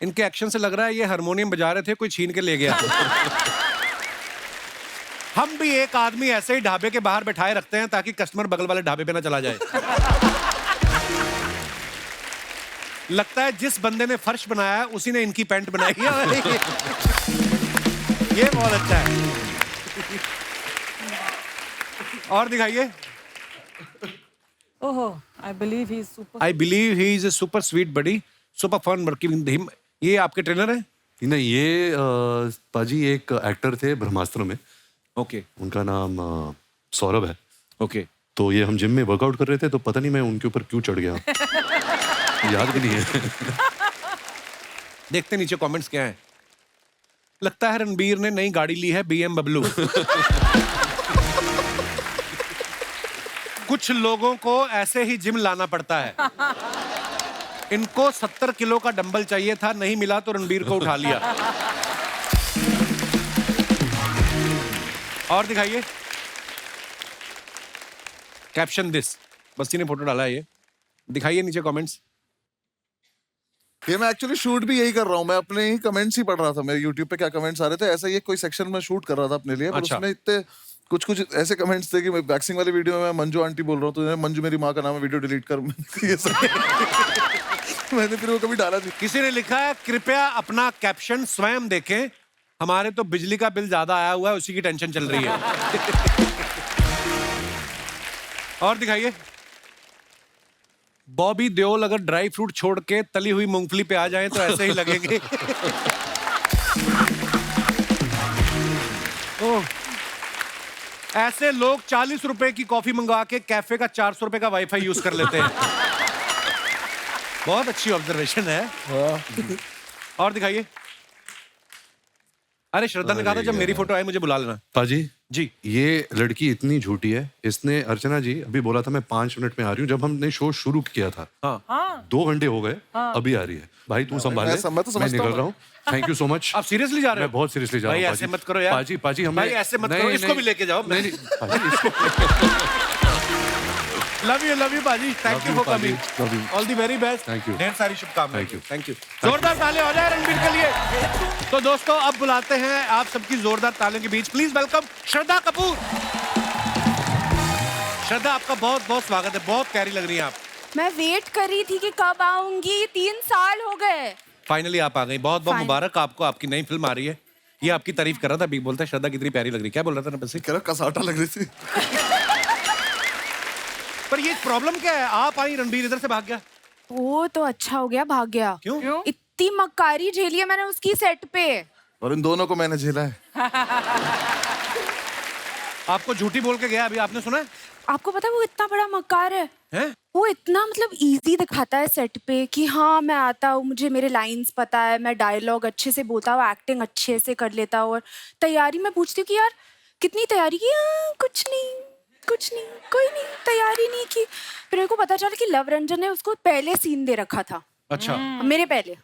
[SPEAKER 1] इनके एक्शन से लग रहा है ये हारमोनियम बजा रहे थे, कोई छीन के ले गया। हम भी एक आदमी ऐसे ही ढाबे के बाहर बैठाए रखते हैं ताकि कस्टमर बगल वाले ढाबे पे ना चला जाए। लगता है जिस बंदे ने फर्श बनाया है उसी ने इनकी पैंट बनाई है। ये बहुत अच्छा है। और दिखाइए।
[SPEAKER 5] ओहो, I believe he's super.
[SPEAKER 1] I believe he is a super sweet buddy, super fun working with him. ये आपके ट्रेनर है?
[SPEAKER 2] नहीं, ये पाजी एक एक्टर थे ब्रह्मास्त्र में।
[SPEAKER 1] ओके
[SPEAKER 2] उनका नाम सौरभ है।
[SPEAKER 1] ओके।
[SPEAKER 2] तो ये हम जिम में वर्कआउट कर रहे थे तो पता नहीं मैं उनके ऊपर क्यों चढ़ गया। याद भी नहीं है।
[SPEAKER 1] देखते नीचे कमेंट्स क्या है। लगता है रणबीर ने नई गाड़ी ली है, BMW। कुछ लोगों को ऐसे ही जिम लाना पड़ता है। इनको 70 किलो का डंबल चाहिए था, नहीं मिला तो रणबीर को उठा लिया। और दिखाइए। कैप्शन दिस, बस्ती ने फोटो डाला है ये। दिखाइए नीचे कमेंट्स।
[SPEAKER 3] ये मैं एक्चुअली शूट भी यही कर रहा हूँ। मैं अपने ही कमेंट्स ही पढ़ रहा था। मेरे यूट्यूब पे क्या कमेंट्स आ रहे थे, ऐसा ही कोई सेक्शन में शूट कर रहा था अपने लिए। पर
[SPEAKER 1] अच्छा।
[SPEAKER 3] उसमें इतने कुछ ऐसे कमेंट्स थे कि मैं वैक्सिंग वाली वीडियो में मैं मंजू आंटी बोल रहा हूँ तो मंजू मेरी माँ का नाम है, वीडियो डिलीट कर। ये सब मैंने फिर वो कभी डाला नहीं।
[SPEAKER 1] किसी ने लिखा है कृपया अपना कैप्शन स्वयं देखें, हमारे तो बिजली का बिल ज्यादा आया हुआ है, उसी की टेंशन चल रही है। और दिखाइए। बॉबी देओल अगर ड्राई फ्रूट छोड़ के तली हुई मूंगफली पे आ जाए तो ऐसे ही लगेंगे। ओह, ऐसे लोग 40 रुपए की कॉफी मंगवा के कैफे का 400 रुपए का वाईफाई यूज कर लेते हैं। बहुत अच्छी ऑब्जर्वेशन है। और दिखाइए। अरे श्रद्धा ने कहा था जब मेरी फोटो आए मुझे बुला लेना।
[SPEAKER 2] पाजी
[SPEAKER 1] जी।
[SPEAKER 2] ये लड़की इतनी झूठी है। इसने अर्चना जी अभी बोला था मैं 5 मिनट में आ रही हूँ। जब हमने शो शुरू किया था
[SPEAKER 1] हाँ।
[SPEAKER 2] 2 घंटे हो गए, अभी आ रही है। भाई तू संभाल ले,
[SPEAKER 3] मैं तो
[SPEAKER 2] मैं
[SPEAKER 3] समझता
[SPEAKER 2] निकल
[SPEAKER 3] हूँ।
[SPEAKER 2] रहा हूँ। Thank you so much.
[SPEAKER 1] आप सीरियसली जा रहे हो?
[SPEAKER 2] मैं बहुत सीरियसली जा रहा
[SPEAKER 1] भाई
[SPEAKER 2] हूँ।
[SPEAKER 1] ऐसे मत करो यार।
[SPEAKER 2] पाजी हमें
[SPEAKER 1] भाई ऐसे मत करो, इसको भी लेके जाओ।
[SPEAKER 2] नहीं नहीं पाजी, इसको
[SPEAKER 1] लव यू बाजी, थैंक यू फॉर
[SPEAKER 2] पाजी,
[SPEAKER 1] coming,
[SPEAKER 2] love you.
[SPEAKER 1] All the very best.
[SPEAKER 2] Thank you.
[SPEAKER 1] ढेर सारी शुभकामनाएं।
[SPEAKER 2] Thank you.
[SPEAKER 1] Thank you. जोरदार ताली हो जाए रणबीर के लिए। तो दोस्तों अब बुलाते हैं आप सबकी जोरदार तालियों के बीच, प्लीज वेलकम श्रद्धा कपूर। श्रद्धा आपका बहुत बहुत स्वागत है, बहुत प्यारी लग रही है आप।
[SPEAKER 8] मैं वेट कर रही थी कि कब आऊंगी, 3 साल हो गए।
[SPEAKER 1] फाइनली आप आ गई, बहुत बहुत
[SPEAKER 8] Fine.
[SPEAKER 1] मुबारक आपको, आपकी नई फिल्म आ रही है। ये आपकी तारीफ कर रहा था, बिग बोलता है श्रद्धा कितनी प्यारी लग रही है। क्या बोल रहा था ना बस?
[SPEAKER 3] कह रहा कसाटा लग रही थी।
[SPEAKER 1] पर ये प्रॉब्लम क्या है, आप आई रणबीर इधर से भाग गया।
[SPEAKER 8] वो तो अच्छा हो गया, भाग गया।
[SPEAKER 1] क्यों?
[SPEAKER 8] इतनी मक्कारी झेली है मैंने उसकी सेट पे।
[SPEAKER 3] और इन दोनों को मैंने झेला है।
[SPEAKER 1] आपको झूठी बोल के गया, अभी आपने सुना है?
[SPEAKER 8] आपको पता है वो इतना बड़ा मक्कार है।
[SPEAKER 1] हैं?
[SPEAKER 8] वो इतना मतलब इजी दिखाता है सेट पे कि हाँ मैं आता हूँ, मुझे मेरे लाइंस पता है, मैं डायलॉग अच्छे से बोलता हूँ, एक्टिंग अच्छे से कर लेता हूँ। और तैयारी में पूछती हूँ कि यार कितनी तैयारी की? कुछ नहीं, कुछ नहीं, कोई नहीं, तैयारी नहीं की। फिर मेरे को पता चला कि लव रंजन ने उसको पहले सीन दे रखा था,
[SPEAKER 1] अच्छा
[SPEAKER 8] मेरे पहले।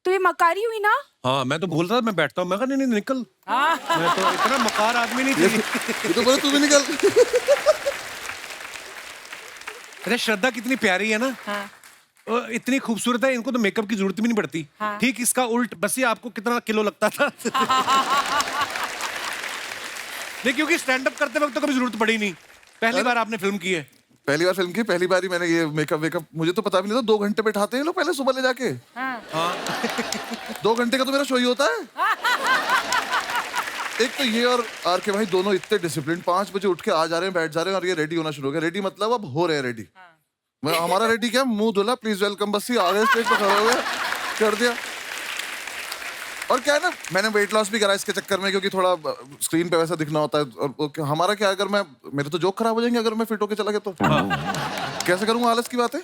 [SPEAKER 8] तो ये मकारी हुई ना।
[SPEAKER 1] हाँ, मैं तो बोल रहा था मैं बैठता हूँ, मैं कहा नहीं नहीं निकल, मैं तो इतना मकार आदमी नहीं थी।
[SPEAKER 3] ये तो बोले तू भी निकल।
[SPEAKER 1] अरे श्रद्धा कितनी प्यारी है ना, इतनी खूबसूरत है, इनको तो मेकअप की जरूरत भी नहीं पड़ती। ठीक इसका उल्ट, बस ये आपको कितना किलो लगता था। नहीं, क्योंकि स्टैंड अप करते वक्त तो कभी जरूरत पड़ी नहीं, पहली बार आपने फिल्म की है।
[SPEAKER 3] पहली बार फिल्म की, पहली बार ही मैंने ये मेकअप वेकअप, मुझे तो पता भी नहीं था 2 घंटे बैठाते हैं लोग पहले सुबह ले जाके। 2 घंटे का तो मेरा शो ही होता है। एक तो ये और आर के भाई दोनों इतने डिसिप्लिन, 5 बजे उठ के आ जा रहे हैं, बैठ जा रहे हैं और ये रेडी होना शुरू हो गया। रेडी मतलब अब हो रहे हैं रेडी। मैं हमारा रेडी क्या, मुंह धुला, प्लीज वेलकम, बस ये आ गए स्टेज पे खड़े हो गए, कर दिया। और क्या है ना, मैंने वेट लॉस भी करा इसके चक्कर में, क्योंकि थोड़ा स्क्रीन पे वैसा दिखना होता है। और हमारा क्या, अगर मैं, मेरे तो जोक खराब हो जाएंगे अगर मैं फिट होके चला गया तो। कैसे करूंगा, आलस की बात है।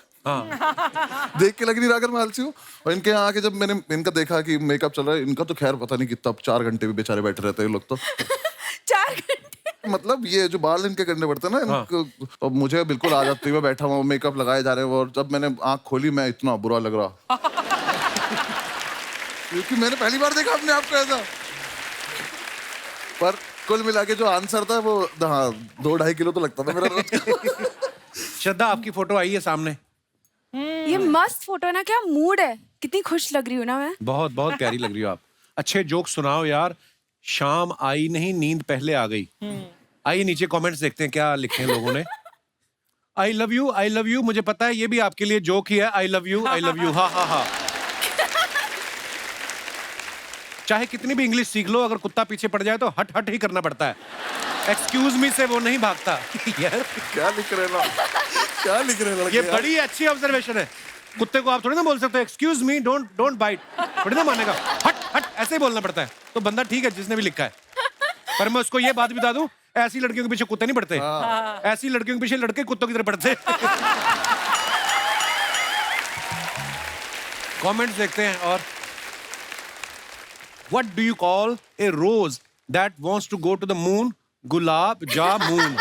[SPEAKER 3] देख के लग नहीं रहा अगर मैं आलसी हूँ। और इनके यहाँ आके जब मैंने इनका देखा कि मेकअप चल रहा है, इनका तो खैर पता नहीं कितना 4 घंटे भी बेचारे बैठे रहते हैं लोग तो।
[SPEAKER 8] 4 घंटे
[SPEAKER 3] मतलब ये जो बाल इनके करने पड़ते हैं ना इनको, तो मुझे बिल्कुल आ जाती है, मैं बैठा हुआ मेकअप लगाए जा रहे हैं। और जब मैंने आंख खोली, मैं इतना बुरा लग रहा, क्योंकि मैंने पहली बार देखा अपने आप को ऐसा। पर कुल मिला के जो आंसर था वो, हाँ, 2-2.5 किलो तो लगता था मेरा रोज का।
[SPEAKER 1] श्रद्धा आपकी फोटो आई है सामने,
[SPEAKER 8] ये मस्त फोटो है ना, क्या मूड है, कितनी खुश लग रही हूँ ना मैं।
[SPEAKER 1] बहुत बहुत प्यारी लग रही हो आप। अच्छे जोक सुनाओ यार, शाम आई नहीं नींद पहले आ गई। आइए नीचे कमेंट्स देखते हैं क्या लिखे हैं लोगों ने। आई लव यू, मुझे पता है ये भी आपके लिए जोक ही है। आई लव यू, हा हा हा। चाहे कितनी भी इंग्लिश सीख लो, अगर कुत्ता पीछे पड़ जाए तो हट हट ही करना पड़ता है। एक्सक्यूज मी से वो नहीं भागता। यार
[SPEAKER 3] क्या लिख रहे ना, क्या लिख रहे लड़के
[SPEAKER 1] ये
[SPEAKER 3] यार?
[SPEAKER 1] बड़ी अच्छी ऑब्जर्वेशन है। कुत्ते को आप थोड़ी ना बोल सकते हो एक्सक्यूज मी डोंट बाइट, थोड़ी ना मानेगा। हट हट ऐसे ही बोलना पड़ता है। तो बंदा ठीक है जिसने भी लिखा है। पर मैं उसको ये बात बता दूं, ऐसी लड़कियों के पीछे कुत्ते नहीं पड़ते, ऐसी लड़कियों के पीछे लड़के कुत्तों की तरह पड़ते। कमेंट्स देखते हैं। और what do you call a rose that wants to go to the moon? Gulab jamun.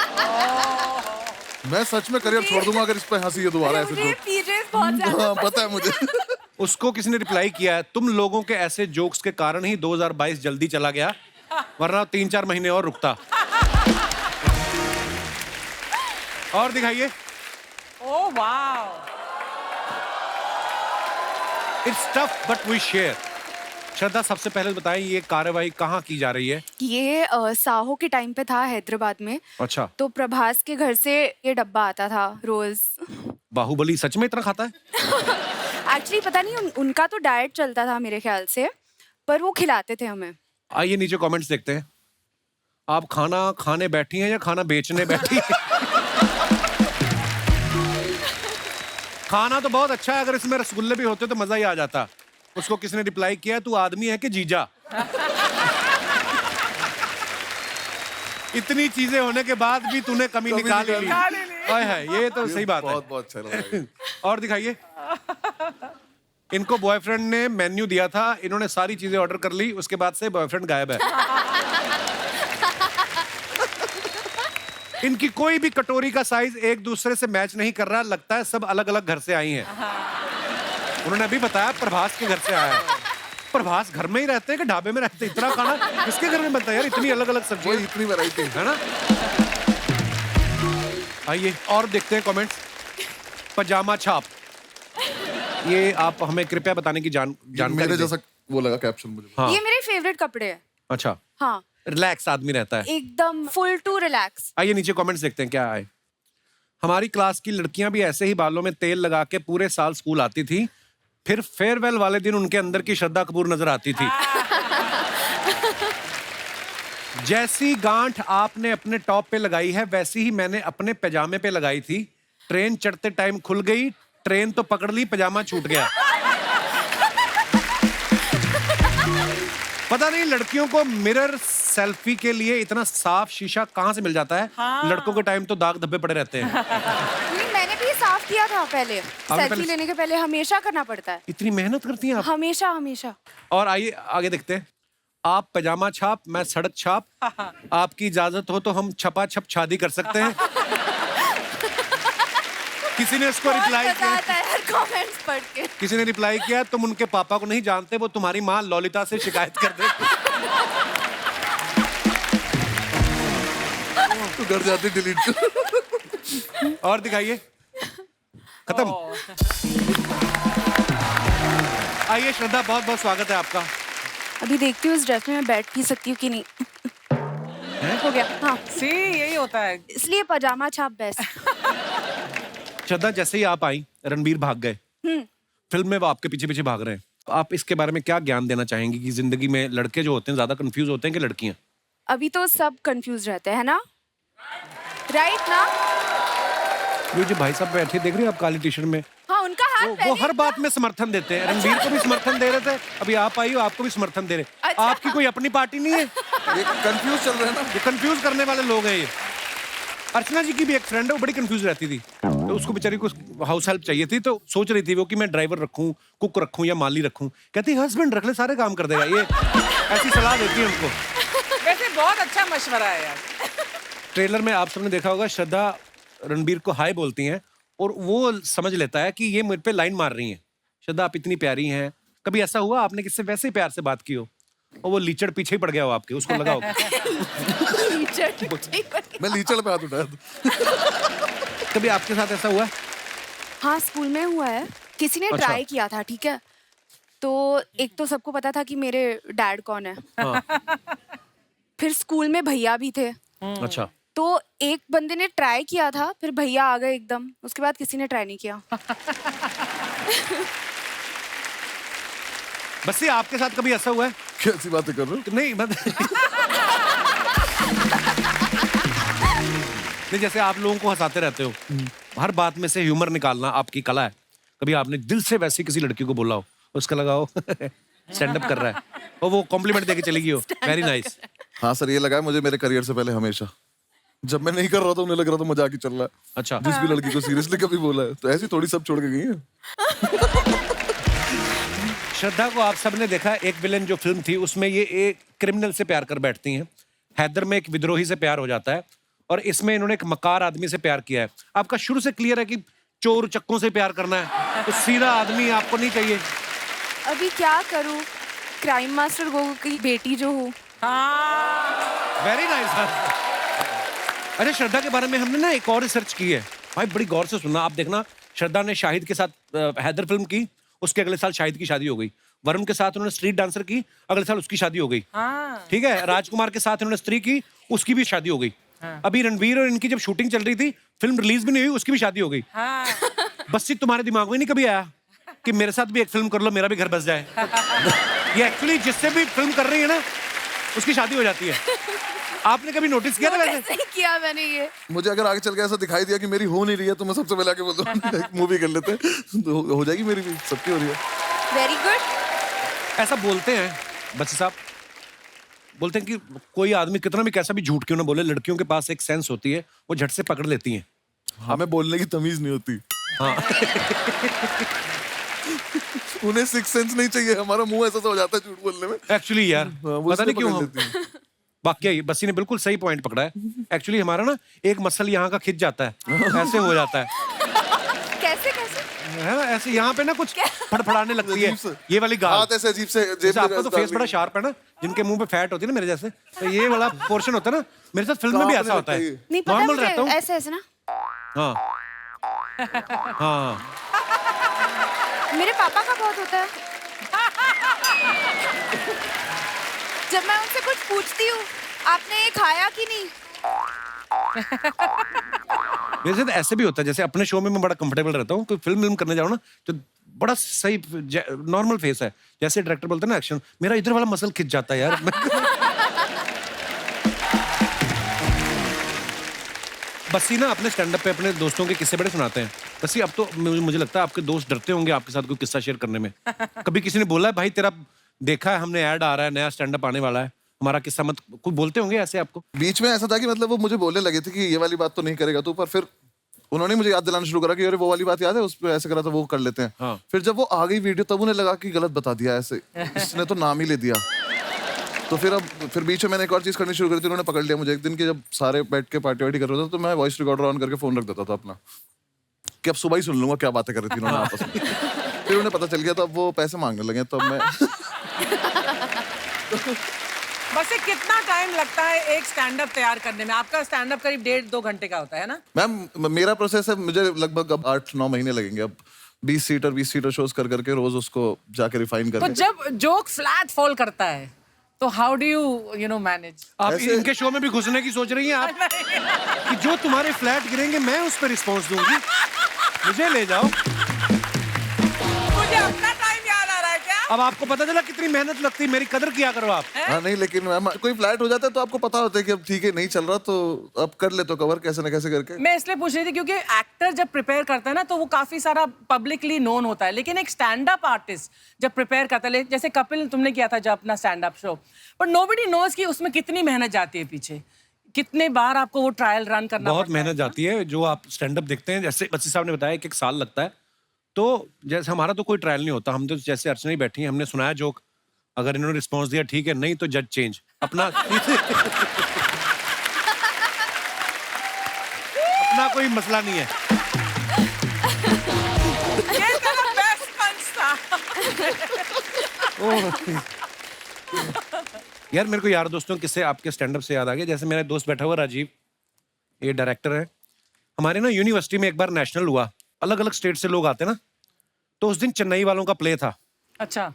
[SPEAKER 3] मैं सच में करियर छोड़ दूंगा अगर इस पे हंसी है दोबारा ऐसे
[SPEAKER 8] मुझे
[SPEAKER 3] तो।
[SPEAKER 8] पीजेस बहुत ज्यादा
[SPEAKER 3] हाँ, पता है मुझे।
[SPEAKER 1] उसको किसी ने रिप्लाई किया है, तुम लोगों के ऐसे जोक्स के कारण ही 2022 जल्दी चला गया, वरना 3-4 महीने और रुकता। और दिखाइए।
[SPEAKER 5] Oh wow.
[SPEAKER 1] It's tough but we share। श्रद्धा सबसे पहले बताएं ये कार्यवाही कहाँ की जा रही है?
[SPEAKER 8] ये साहो के टाइम पे था हैदराबाद में।
[SPEAKER 1] अच्छा,
[SPEAKER 8] तो प्रभास के घर से ये डब्बा आता था रोज।
[SPEAKER 1] बाहुबली सच में इतना खाता है?
[SPEAKER 8] एक्चुअली पता नहीं उनका तो डाइट चलता था मेरे ख्याल से, पर वो खिलाते थे हमें।
[SPEAKER 1] आइए नीचे कमेंट्स देखते हैं। आप खाना खाने बैठी हैं या खाना बेचने बैठी हैं? खाना तो बहुत अच्छा है, अगर इसमें रसगुल्ले भी होते तो मजा ही आ जाता। उसको किसने रिप्लाई किया, तू आदमी है कि जीजा? इतनी चीजें होने के बाद भी तूने कमी निकाल ही ली। हाय हाय, ये तो सही बात है।
[SPEAKER 3] बहुत बहुत अच्छा लगा।
[SPEAKER 1] और दिखाइए। इनको बॉयफ्रेंड ने मेन्यू दिया था, इन्होंने सारी चीजें ऑर्डर कर ली, उसके बाद से बॉयफ्रेंड गायब है। इनकी कोई भी कटोरी का साइज एक दूसरे से मैच नहीं कर रहा, लगता है सब अलग अलग घर से आई हैं। उन्होंने अभी बताया प्रभास के घर से आया है। प्रभास घर में ही रहते हैं कि ढाबे में रहते हैं? इतना खाना किसके घर में बनता है यार, इतनी अलग अलग सब्जियां,
[SPEAKER 3] इतनी वैरायटी
[SPEAKER 1] है ना। आइए और देखते हैं कमेंट्स। पजामा छाप, ये आप हमें कृपया बताने की जानकारी
[SPEAKER 3] मेरे
[SPEAKER 1] दें।
[SPEAKER 3] जैसा वो लगा कैप्शन मुझे।
[SPEAKER 1] हाँ।
[SPEAKER 8] ये मेरे फेवरेट कपड़े हैं।
[SPEAKER 1] अच्छा,
[SPEAKER 8] हाँ,
[SPEAKER 1] रिलैक्स आदमी रहता है
[SPEAKER 8] एकदम फुल टू रिलैक्स।
[SPEAKER 1] आइए नीचे कमेंट्स देखते हैं क्या आए। हमारी क्लास की लड़कियां भी ऐसे ही बालों में तेल लगा के पूरे साल स्कूल आती थी, फिर फेयरवेल वाले दिन उनके अंदर की श्रद्धा कपूर नजर आती थी। जैसी गांठ आपने अपने टॉप पे लगाई है, वैसी ही मैंने अपने पैजामे पे लगाई थी। ट्रेन चढ़ते टाइम खुल गई, ट्रेन तो पकड़ ली, पैजामा छूट गया। पता नहीं लड़कियों को मिरर सेल्फी के लिए इतना साफ शीशा कहाँ से मिल जाता है। लड़कों के टाइम तो दाग धब्बे पड़े रहते हैं।
[SPEAKER 8] नहीं, मैंने भी ये साफ किया था पहले। सेल्फी
[SPEAKER 1] पहले-
[SPEAKER 8] लेने के पहले हमेशा करना पड़ता है।
[SPEAKER 1] इतनी मेहनत करती हैं आप।
[SPEAKER 8] हमेशा हमेशा।
[SPEAKER 1] और आइए आगे देखते हैं। आप पैजामा छाप, मैं सड़क छाप। आपकी इजाजत हो तो हम छपा छप शादी कर सकते हैं। किसी ने इसको रिप्लाई
[SPEAKER 8] मजा
[SPEAKER 1] किया,
[SPEAKER 8] आता है यार कमेंट्स पढ़ के।
[SPEAKER 1] किसी ने रिप्लाई किया, तुम उनके पापा को नहीं जानते, वो तुम्हारी माँ ललिता से शिकायत कर दे।
[SPEAKER 3] तो घर जाते डिलीट कर।
[SPEAKER 1] और दिखाइए, खत्म। आइए श्रद्धा, बहुत बहुत स्वागत है आपका।
[SPEAKER 8] अभी देखती हूँ इस ड्रेस में मैं बैठ भी सकती हूँ कि नहीं। हो गया, हाँ।
[SPEAKER 5] See, यही होता है।
[SPEAKER 8] इसलिए पजामा छाप बेस्ट।
[SPEAKER 1] श्रद्धा, जैसे ही आप आई, रणबीर भाग गए। फिल्म में वो आपके पीछे पीछे भाग रहे हैं। आप इसके बारे में क्या ज्ञान देना चाहेंगी कि जिंदगी में लड़के जो होते हैं ज्यादा कंफ्यूज होते हैं कि लड़कियां?
[SPEAKER 8] अभी तो सब कंफ्यूज रहते हैं ना, राइट ना?
[SPEAKER 1] ये जो भाई साहब बैठे देख रहे हैं आप काली टी शर्ट में,
[SPEAKER 8] हाँ, उनका हाथ
[SPEAKER 1] वो
[SPEAKER 8] पहले
[SPEAKER 1] हर बात में समर्थन देते हैं। रणबीर को भी समर्थन दे रहे थे, अभी आप आई हो, आपको भी समर्थन दे रहे।
[SPEAKER 8] अच्छा।
[SPEAKER 1] आपकी कोई अपनी पार्टी नहीं है?
[SPEAKER 3] ये कंफ्यूज चल रहे हैं ना।
[SPEAKER 1] ये कंफ्यूज करने वाले लोग हैं ये। अर्चना जी की भी एक फ्रेंड है, वो बड़ी कंफ्यूज रहती थी, तो उसको बेचारी को हाउस हेल्प चाहिए थी, तो सोच रही थी वो कि मैं ड्राइवर रखूं, कुक रखूं या माली रखूं। कहती हस्बैंड रख ले, सारे काम कर देगा। ये ऐसी सलाह देती है उनको।
[SPEAKER 5] वैसे बहुत अच्छा मशवरा है यार।
[SPEAKER 1] ट्रेलर में आप सबने देखा होगा, श्रद्धा रणबीर को हाय बोलती हैं और वो समझ लेता है कि ये मुझ पे लाइन मार रही हैं। श्रद्धा, आप इतनी प्यारी हैं। कभी ऐसा हुआ आपने किससे वैसे ही प्यार से बात की हो और वो लीचड़ पीछे ही पड़ गया हो आपके, उसको लगा हो?
[SPEAKER 3] मैं लीचड़ पे हाथ उठाया था।
[SPEAKER 1] कभी आपके साथ ऐसा हुआ?
[SPEAKER 8] हाँ, स्कूल में हुआ है। किसी ने
[SPEAKER 1] अच्छा।
[SPEAKER 8] ट्राई किया था, ठीक है? तो एक तो सबको पता था कि मेरे डैड कौन है।
[SPEAKER 1] हाँ।
[SPEAKER 8] फिर स्कूल में भैया भी थे।
[SPEAKER 1] अच्छा।
[SPEAKER 8] तो एक बंदे ने ट्राई किया था, फिर भैया आ गए एकदम। उसके बाद किसी ने ट्राई नहीं किया।
[SPEAKER 1] बस ये आपके साथ कभी ऐसा हुआ है?
[SPEAKER 3] कैसी बातें कर रहे हो?
[SPEAKER 1] नहीं नहीं, जैसे आप लोगों को हंसाते रहते हो, हर बात में से ह्यूमर निकालना आपकी कला है। कभी आपने दिल से वैसी किसी लड़की को बोला हो, उसका लगा हो स्टैंड अप कर रहा है और वो कॉम्प्लीमेंट देके चली गई हो, वेरी नाइस।
[SPEAKER 3] हाँ सर, ये लगा है मुझे मेरे करियर से पहले हमेशा। जब मैं नहीं कर रहा था उन्हें लग रहा था मजाक ही चल रहा है।
[SPEAKER 1] अच्छा।
[SPEAKER 3] जिस भी लड़की को सीरियसली कभी बोला है तो ऐसी थोड़ी सब छोड़ के गई है।
[SPEAKER 1] श्रद्धा को आप सबने देखा, एक विलेन जो फिल्म थी उसमें ये एक क्रिमिनल से प्यार कर बैठती हैं। हैदर में एक विद्रोही से प्यार हो जाता है और इसमें इन्होंने एक मकार आदमी से प्यार किया है। आपका शुरू से क्लियर है कि चोर चक्कों से प्यार करना है, तो सीधा आदमी आपको नहीं चाहिए।
[SPEAKER 8] अभी क्या करूं, क्राइम मास्टर गोगो की बेटी जो हूँ।
[SPEAKER 1] Very nice. अरे श्रद्धा के बारे में हमने ना एक और रिसर्च की है भाई, बड़ी गौर से सुनना। आप देखना, श्रद्धा ने शाहिद के साथ हैदर फिल्म की, उसके अगले साल शाहिद की शादी हो गई। वरुण के साथ उन्होंने स्ट्रीट डांसर की, अगले साल उसकी शादी हो गई। ठीक है। राजकुमार के साथ उन्होंने स्त्री की, उसकी भी शादी हो गई। अभी रणबीर और इनकी जब शूटिंग चल रही थी, फिल्म रिलीज भी नहीं हुई, उसकी भी शादी हो गई। बस ये तुम्हारे दिमाग में नहीं कभी आया कि मेरे साथ भी एक फिल्म कर लो, मेरा भी घर बस जाए? ये एक्चुअली जिससे भी फिल्म कर रही है ना, उसकी शादी हो जाती है। आपने कभी नोटिस किया था वैसे?
[SPEAKER 8] नहीं किया मैंने ये।
[SPEAKER 3] मुझे अगर आगे चल के ऐसा दिखाई दिया कि मेरी हो नहीं रही है तो मैं सबसे पहले आके बोल दूं मूवी कर लेते हैं, तो हो जाएगी मेरी भी, सबकी हो रही है।
[SPEAKER 8] Very good.
[SPEAKER 1] ऐसा बोलते हैं बच्चे साहब, बोलते हैं कि कोई आदमी कितना भी कैसा भी झूठ क्यों ना बोले, लड़कियों के पास एक सेंस होती है, वो झट से पकड़ लेती हैं।
[SPEAKER 3] हमें बोलने की तमीज नहीं होती।
[SPEAKER 1] हाँ।
[SPEAKER 3] उन्हें सिक्स सेंस नहीं चाहिए, हमारा मुंह ऐसा हो जाता है झूठ बोलने में।
[SPEAKER 1] एक्चुअली यार,
[SPEAKER 3] वो
[SPEAKER 1] पता नहीं
[SPEAKER 3] इसलिए
[SPEAKER 1] क्यों
[SPEAKER 3] पकड़
[SPEAKER 1] हम
[SPEAKER 3] लेती हैं।
[SPEAKER 1] वाकई बस्सी ने बिल्कुल सही पॉइंट पकड़ा है। एक्चुअली हमारा ना एक मसल यहाँ का खिंच जाता है, ऐसे हो जाता है,
[SPEAKER 8] कैसे कैसे?
[SPEAKER 1] है ना? ऐसे यहाँ पे ना कुछ फड़फड़ाने लगती है,
[SPEAKER 3] अजीब से।
[SPEAKER 1] ये वाली गाल।
[SPEAKER 3] हाथ ऐसे अजीब से जेब
[SPEAKER 1] जैसे
[SPEAKER 3] में
[SPEAKER 1] आपका तो
[SPEAKER 3] डाल
[SPEAKER 1] फेस बड़ा
[SPEAKER 3] देंगे।
[SPEAKER 1] शार्प है ना, जिनके मुंह पे फैट होती है ना मेरे जैसे, तो ये वाला पोर्शन होता है ना, मेरे साथ फिल्म में भी ऐसा होता है।
[SPEAKER 8] नहीं पता
[SPEAKER 1] नॉर्मल रहता
[SPEAKER 8] मुझे,
[SPEAKER 1] हूँ।
[SPEAKER 8] ऐसे ऐसे ना।
[SPEAKER 1] हाँ हाँ।
[SPEAKER 8] मेरे पापा का बहुत होता है। जब मैं उनसे कुछ पूछती हूँ, आपने ये खाया कि नहीं?
[SPEAKER 1] मेरे साथ ऐसे भी होता है, जैसे अपने शो में मैं बड़ा कंफर्टेबल रहता हूँ, कोई फिल्म करने जाऊँ ना तो बड़ा सही नॉर्मल फेस है, जैसे डायरेक्टर बोलते हैं ना एक्शन, मेरा इधर वाला मसल खिंच जाता है यार। बस्सी ना अपने स्टैंड अप पे अपने दोस्तों के किस्से बड़े सुनाते हैं। बस्सी, अब तो मुझे लगता है आपके दोस्त डरते होंगे आपके साथ कोई किस्सा शेयर करने में। कभी किसी ने बोला है भाई तेरा देखा है हमने, ऐड आ रहा है, नया स्टैंड अप आने वाला है, हमारा किस्सा मत, कुछ बोलते होंगे ऐसे आपको?
[SPEAKER 3] बीच में ऐसा था कि मतलब वो मुझे बोलने लगे थे कि ये वाली बात तो नहीं करेगा तू, पर फिर उन्होंने मुझे याद दिलाना शुरू करा कि अरे वो वाली बात याद है, उस पर ऐसे करा था, वो कर लेते हैं। फिर जब वो आ गई वीडियो तब उन्हें लगा कि गलत बता दिया, ऐसे इसने तो नाम ही ले दिया। तो फिर बीच में मैंने एक और चीज करनी शुरू करी थी, उन्होंने पकड़ लिया मुझे एक दिन कि जब सारे बैठ के पार्टी वार्टी कर रहे थे तो मैं वॉइस रिकॉर्डर ऑन करके फोन रख देता था अपना, कि अब सुबह ही सुन लूंगा क्या बातें कर रही थी उन्होंने आपस में। फिर उन्हें पता चल गया, तो अब वो पैसे मांगने लगे, तो अब मैं
[SPEAKER 5] वैसे कितना टाइम लगता है एक स्टैंड अप तैयार करने में? आपका स्टैंड अप करीब 1.5-2 घंटे का होता है ना?
[SPEAKER 3] मैम मेरा प्रोसेस है, मुझे लगभग अब 8-9 महीने लगेंगे अब 20 सीटर शोज कर करके रोज उसको जाके रिफाइन
[SPEAKER 5] तो
[SPEAKER 3] करके।
[SPEAKER 5] जब जोक फ्लैट फॉल करता है तो हाउ डू यू मैनेज?
[SPEAKER 1] आप
[SPEAKER 3] ऐसे-
[SPEAKER 1] इनके शो में भी घुसने की सोच रही हैं आप कि जो तुम्हारे फ्लैट गिरेंगे मैं उस पर रिस्पॉन्स दूंगी, मुझे ले जाओ।
[SPEAKER 5] मुझे अपना टाइम याद आ रहा है क्या?
[SPEAKER 1] अब आपको पता चला कितनी मेहनत लगती है, मेरी कदर किया करो आप।
[SPEAKER 3] हाँ नहीं, लेकिन मैम कोई फ्लैट हो जाता है तो आपको पता होता है कि अब ठीक है नहीं चल रहा, तो अब कर ले तो कवर कैसे न कैसे करके।
[SPEAKER 5] मैं इसलिए पूछ रही थी क्योंकि एक्टर जब प्रिपेयर करता है ना तो वो काफी सारा पब्लिकली नोन होता है, लेकिन एक स्टैंड अप आर्टिस्ट जब प्रिपेयर करता है, जैसे कपिल तुमने किया था जब अपना stand up show, but nobody knows कि उसमें कितनी मेहनत जाती है पीछे, कितने बार आपको वो ट्रायल रन करना
[SPEAKER 1] बहुत
[SPEAKER 5] पड़ता है।
[SPEAKER 1] मेहनत जाती है। जो आप स्टैंड अप देखते हैं, जैसे बच्ची साहब ने बताया, एक साल लगता है। तो जैसे हमारा तो कोई ट्रायल नहीं होता, हम तो जैसे अर्चना ही बैठी हैं, हमने सुनाया जोक, अगर इन्होंने रिस्पॉन्स दिया ठीक है, नहीं तो जज चेंज अपना अपना कोई मसला नहीं है।
[SPEAKER 5] ये तेरा best punch था।
[SPEAKER 1] यार मेरे को यार दोस्तों किससे आपके स्टैंड अप से याद आ गया। जैसे मेरा दोस्त बैठा हुआ राजीव, ये डायरेक्टर है हमारे ना, यूनिवर्सिटी में एक बार नेशनल हुआ, अलग अलग स्टेट से लोग आते ना, तो उस दिन चेन्नई वालों का प्ले था,
[SPEAKER 5] अच्छा।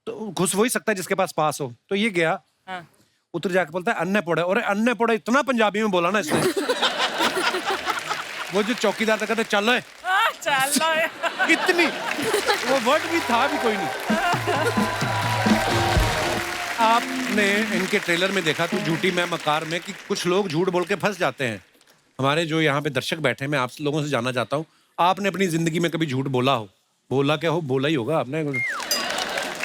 [SPEAKER 1] तो घुस वही सकता है जिसके पास पास हो। तो ये गया,
[SPEAKER 5] हाँ।
[SPEAKER 1] उतर जाके बोलता है अन्य पोड़ा, और अन्य पोड़ा इतना पंजाबी में बोला ना इसने वो जो चौकीदार था कहते चलो है,
[SPEAKER 5] चलो
[SPEAKER 1] इतनी वो वर्ड भी था भी कोई नहीं। आपने इनके ट्रेलर में देखा तो झूठी मैं मकार में कि कुछ लोग झूठ बोल के फंस जाते हैं। हमारे जो यहाँ पे दर्शक बैठे हैं, मैं आप लोगों से जानना चाहता हूँ, आपने अपनी जिंदगी में कभी झूठ बोला हो? बोला क्या हो, बोला ही होगा आपने।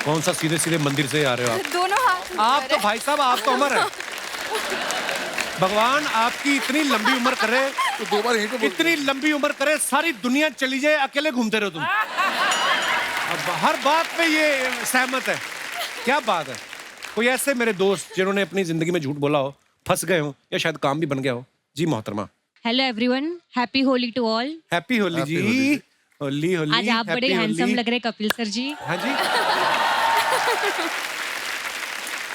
[SPEAKER 1] कौन सा सीधे सीधे मंदिर से आ रहे हो आप?
[SPEAKER 8] दोनों हाथ
[SPEAKER 1] आप तो भाई साहब, आप तो अमर है। भगवान आपकी इतनी लंबी उम्र करे,
[SPEAKER 3] तो 2 बार यहीं पे
[SPEAKER 1] इतनी लंबी उम्र करे, सारी दुनिया चली जाए, अकेले घूमते रहो तुम। अब हर बात पे ये सहमत है, क्या बात है। कोई ऐसे मेरे दोस्त जिन्होंने अपनी जिंदगी में झूठ बोला हो, फंस गए हो, या शायद काम भी बन गया हो? जी मोहतरमा।
[SPEAKER 9] Hello everyone, happy Holi to all.
[SPEAKER 1] Happy Holi जी। होली होली।
[SPEAKER 9] आज आप बड़े हैंडसम लग रहे कपिल सर जी।
[SPEAKER 1] हाँ जी।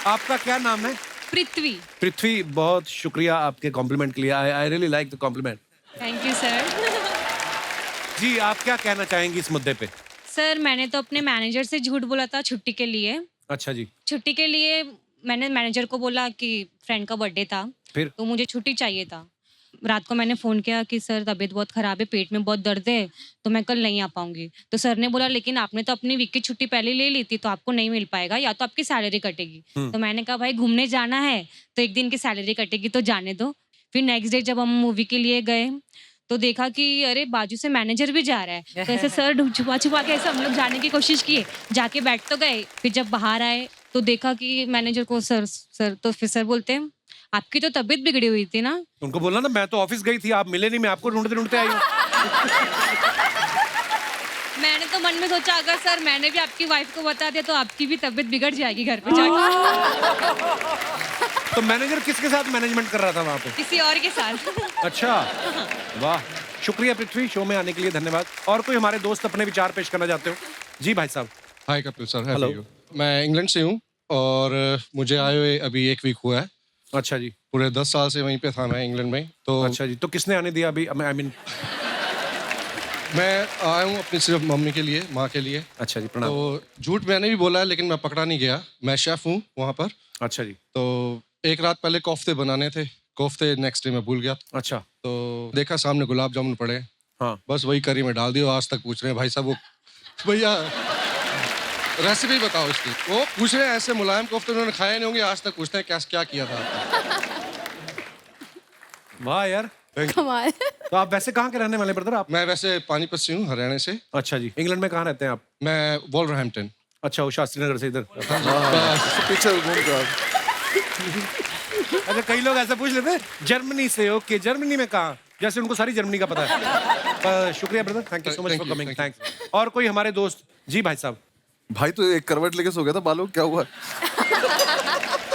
[SPEAKER 1] आपका क्या नाम है?
[SPEAKER 9] पृथ्वी।
[SPEAKER 1] पृथ्वी, बहुत शुक्रिया आपके कॉम्प्लीमेंट के लिए। I really like the compliment.
[SPEAKER 9] Thank you sir.
[SPEAKER 1] जी आप क्या कहना चाहेंगी इस मुद्दे पे?
[SPEAKER 9] सर मैंने तो अपने मैनेजर से झूठ बोला था छुट्टी के लिए।
[SPEAKER 1] अच्छा जी।
[SPEAKER 9] छुट्टी के लिए मैंने मैनेजर को बोला कि फ्रेंड का बर्थडे था,
[SPEAKER 1] फिर?
[SPEAKER 9] तो मुझे छुट्टी चाहिए था। रात को मैंने फ़ोन किया कि सर तबीयत बहुत ख़राब है, पेट में बहुत दर्द है, तो मैं कल नहीं आ पाऊंगी। तो सर ने बोला लेकिन आपने तो अपनी वीक की छुट्टी पहले ले ली थी, तो आपको नहीं मिल पाएगा, या तो आपकी सैलरी कटेगी। तो मैंने कहा भाई घूमने जाना है तो एक दिन की सैलरी कटेगी तो जाने दो। फिर नेक्स्ट डे जब हम मूवी के लिए गए तो देखा कि अरे बाजू से मैनेजर भी जा रहा है, तो ऐसे सर छुपा छुपा के ऐसे हम लोग जाने की कोशिश किए, जाके बैठ तो गए। फिर जब बाहर आए तो देखा कि मैनेजर को सर तो फिर सर बोलते हैं आपकी तो तबीयत बिगड़ी हुई थी ना।
[SPEAKER 1] उनको बोलना ना मैं तो ऑफिस गई थी, आप मिले नहीं, मैं आपको ढूंढते ढूंढते आई हूँ।
[SPEAKER 9] मैंने तो मन में सोचा अगर सर मैंने भी आपकी वाइफ को बता दिया तो आपकी भी तबीयत बिगड़ जाएगी घर पे जाके।
[SPEAKER 1] तो मैनेजर किसके साथ मैनेजमेंट कर रहा था वहाँ पे?
[SPEAKER 9] किसी और के साथ।
[SPEAKER 1] अच्छा, वाह, शुक्रिया पृथ्वी, शो में आने के लिए धन्यवाद। और कोई हमारे दोस्त अपने विचार पेश करना चाहते हो? जी भाई साहब।
[SPEAKER 10] Hi Kapil sir,
[SPEAKER 1] hello.
[SPEAKER 10] Happy you. मैं इंग्लैंड से हूँ और मुझे आए हुए अभी 1 वीक हुआ है।
[SPEAKER 1] अच्छा जी।
[SPEAKER 10] पूरे 10 साल से वहीं पे था मैं इंग्लैंड में। तो
[SPEAKER 1] अच्छा जी, तो किसने आने दिया अभी? आई मीन
[SPEAKER 10] मैं आया हूँ अपनी सिर्फ मम्मी के लिए, माँ के लिए।
[SPEAKER 1] अच्छा जी, प्रणाम।
[SPEAKER 10] तो झूठ मैंने भी बोला है लेकिन मैं पकड़ा नहीं गया। मैं शेफ हूँ वहाँ पर।
[SPEAKER 1] अच्छा जी।
[SPEAKER 10] तो एक रात पहले कोफ्ते बनाने थे, कोफ्ते नेक्स्ट डे मैं भूल गया।
[SPEAKER 1] अच्छा।
[SPEAKER 10] तो देखा सामने गुलाब जामुन पड़े,
[SPEAKER 1] हाँ,
[SPEAKER 10] बस वही करी में डाल दिया। आज तक पूछ रहे हैं भाई साहब वो भैया रेसिपी बताओ इसकी। वो पूछ रहे हैं ऐसे मुलायम कोफ्ते उन्होंने खाए नहीं होंगे, आज तक पूछते हैं क्या किया था आपने।
[SPEAKER 1] वाह यार,
[SPEAKER 8] कमाल।
[SPEAKER 1] तो आप वैसे कहाँ के रहने वाले ब्रदर आप?
[SPEAKER 10] मैं वैसे पानीपत से हूँ, हरियाणा से।
[SPEAKER 1] अच्छा जी। इंग्लैंड में कहाँ रहते हैं आप?
[SPEAKER 10] मैं वॉल्वरहैम्पटन।
[SPEAKER 1] अच्छा, वो शास्त्री नगर से इधर।
[SPEAKER 3] पीछे घूम कर।
[SPEAKER 1] अच्छा, कई लोग ऐसा पूछ लेते हैं जर्मनी से। ओके, जर्मनी में कहाँ? जैसे उनको सारी जर्मनी का पता है। शुक्रिया brother, thank you so much for coming. Thanks. और कोई हमारे दोस्त? जी भाई साहब।
[SPEAKER 3] भाई तो एक करवट लेके सो गया था, बालों क्या हुआ?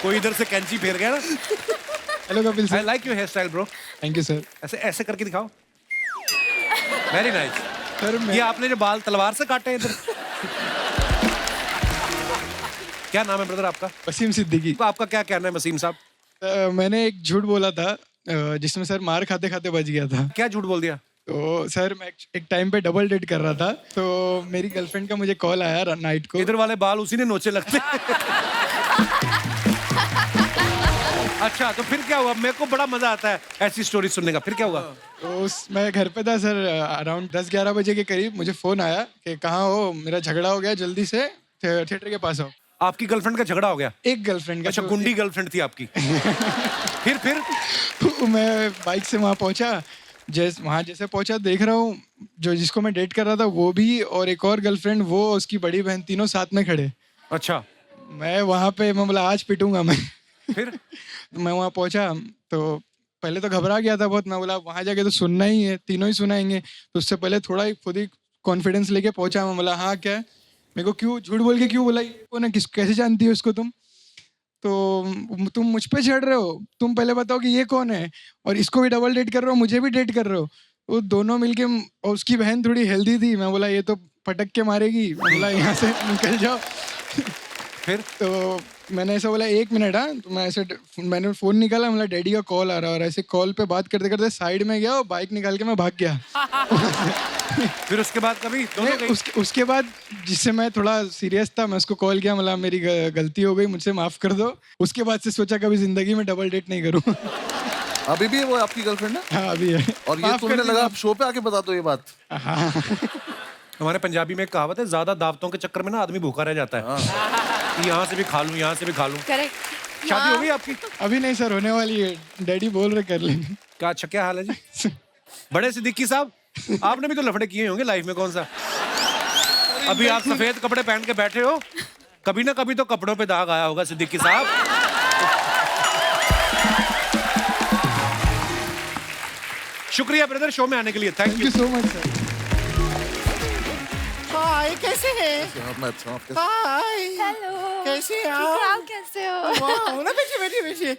[SPEAKER 1] कोई इधर से कैंची फेर गया ना।
[SPEAKER 11] Hello Kapil
[SPEAKER 1] I
[SPEAKER 11] sir.
[SPEAKER 1] Like your hair style bro.
[SPEAKER 11] Thank you sir.
[SPEAKER 1] ऐसे ऐसे करके दिखाओ। Very nice.
[SPEAKER 11] सर
[SPEAKER 1] ये आपने जो बाल तलवार से काटे हैं इधर। क्या नाम है ब्रदर आपका?
[SPEAKER 11] वसीम सिद्दीकी।
[SPEAKER 1] तो आपका क्या कहना है वसीम साहब?
[SPEAKER 11] मैंने एक झूठ बोला था जिसमें सर मार खाते खाते बच गया था।
[SPEAKER 1] क्या झूठ बोल दिया?
[SPEAKER 11] तो सर मैं एक टाइम पे डबल डेट कर रहा था, तो मेरी गर्लफ्रेंड का मुझे कॉल आया नाइट को।
[SPEAKER 1] इधर वाले बाल उसी ने नोचे लगते। अच्छा तो फिर क्या हुआ? मेरे को बड़ा मजा आता है ऐसी स्टोरी सुनने का। फिर क्या हुआ?
[SPEAKER 11] तो मैं घर पे था सर, अराउंड 10-11 बजे के करीब मुझे फोन आया कि कहाँ हो, मेरा झगड़ा हो गया, जल्दी से थिएटर के पास आओ।
[SPEAKER 1] आपकी गर्लफ्रेंड का झगड़ा हो गया?
[SPEAKER 11] एक गर्लफ्रेंड का।
[SPEAKER 1] अच्छा, गुंडी गर्लफ्रेंड थी आपकी। फिर
[SPEAKER 11] तो मैं बाइक से वहाँ पहुँचा। जैसे पहुँचा देख रहा हूँ जिसको मैं डेट कर रहा था वो भी, और एक और गर्लफ्रेंड, वो उसकी बड़ी बहन, तीनों साथ में खड़े।
[SPEAKER 1] अच्छा।
[SPEAKER 11] मैं वहाँ पे मैं बोला आज पिटूंगा मैं।
[SPEAKER 1] फिर
[SPEAKER 11] मैं वहाँ पहुँचा तो पहले तो घबरा गया था बहुत। मैं बोला वहाँ जाके तो सुनना ही है, तीनों ही सुनाएंगे। तो उससे पहले थोड़ा खुद ही कॉन्फिडेंस लेके पहुँचा। मैं बोला हाँ क्या है, मेरे को क्यों झूठ बोल के क्यों बोला, ये कौन है, कैसे जानती हो इसको तुम? तो तुम मुझ पे चढ़ रहे हो, तुम पहले बताओ कि ये कौन है, और इसको भी डबल डेट कर रहे हो, मुझे भी डेट कर रहे हो। वो दोनों मिलके, और उसकी बहन थोड़ी हेल्दी थी। मैं बोला ये तो पटक के मारेगी। मैं बोला यहाँ से निकल जाओ।
[SPEAKER 1] फिर
[SPEAKER 11] तो मैंने ऐसा बोला 1 मिनट। हाँ, तो मैंने फ़ोन निकाला, मतलब डैडी का कॉल आ रहा है, और ऐसे कॉल पे बात करते करते साइड में गया और बाइक निकाल के मैं भाग गया।
[SPEAKER 1] फिर उसके बाद कभी दोनों गई?
[SPEAKER 11] उसके बाद जिससे मैं थोड़ा सीरियस था, मैं उसको कॉल किया, मतलब मेरी गलती हो गई, मुझसे माफ कर दो। उसके बाद से सोचा कभी जिंदगी में डबल डेट नहीं करूँ।
[SPEAKER 3] अभी भी है वो आपकी गर्लफ्रेंड है?
[SPEAKER 11] हाँ अभी है।
[SPEAKER 3] और ये तुमने लगा शो पे आके बता दो ये बात?
[SPEAKER 11] हाँ।
[SPEAKER 1] हमारे पंजाबी में एक कहावत है, ज्यादा दावतों के चक्कर में ना आदमी भूखा रह जाता है। यहाँ से भी खा लूं, यहाँ से भी खा लूं।
[SPEAKER 4] करेक्ट।
[SPEAKER 1] शादी हो गई आपकी?
[SPEAKER 11] अभी नहीं सर, होने वाली है। डैडी बोल रहे कर लेंगे।
[SPEAKER 1] क्या अच्छा क्या हाल है जी? बड़े सिद्दीकी साहब, आपने भी तो लफड़े किए होंगे लाइफ में, कौन सा? अभी आप सफेद कपड़े पहन के बैठे हो, कभी ना कभी तो कपड़ों पे दाग आया होगा सिद्दीकी साहब। शुक्रिया ब्रदर शो में आने के लिए, thank you
[SPEAKER 11] so much sir.
[SPEAKER 12] Hi, कैसे हैं?
[SPEAKER 3] मैं अच्छा हूँ।
[SPEAKER 12] Hi,
[SPEAKER 8] hello.
[SPEAKER 12] कैसे हैं
[SPEAKER 8] आप कैसे हो?
[SPEAKER 12] वाह, ना बैठिए।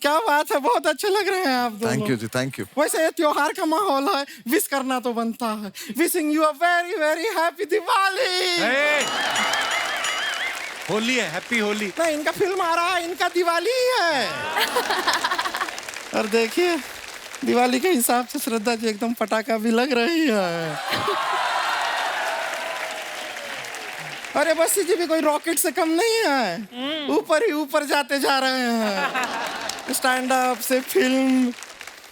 [SPEAKER 12] क्या बात है, बहुत अच्छे लग रहे हैं आप दोनों।
[SPEAKER 3] Thank you ji, thank you.
[SPEAKER 12] वैसे ये त्योहार का माहौल है, विश करना तो बनता है। Wishing you a very very happy Diwali.
[SPEAKER 1] Holi है, हैप्पी होली।
[SPEAKER 12] नहीं, इनका फिल्म आ रहा है, इनका दिवाली ही है। और देखिए दिवाली के हिसाब से श्रद्धा जी एकदम पटाखा भी लग रही है। अरे बस जी भी कोई रॉकेट से कम नहीं है, ऊपर ही ऊपर जाते जा रहे हैं। स्टैंड अप से फिल्म,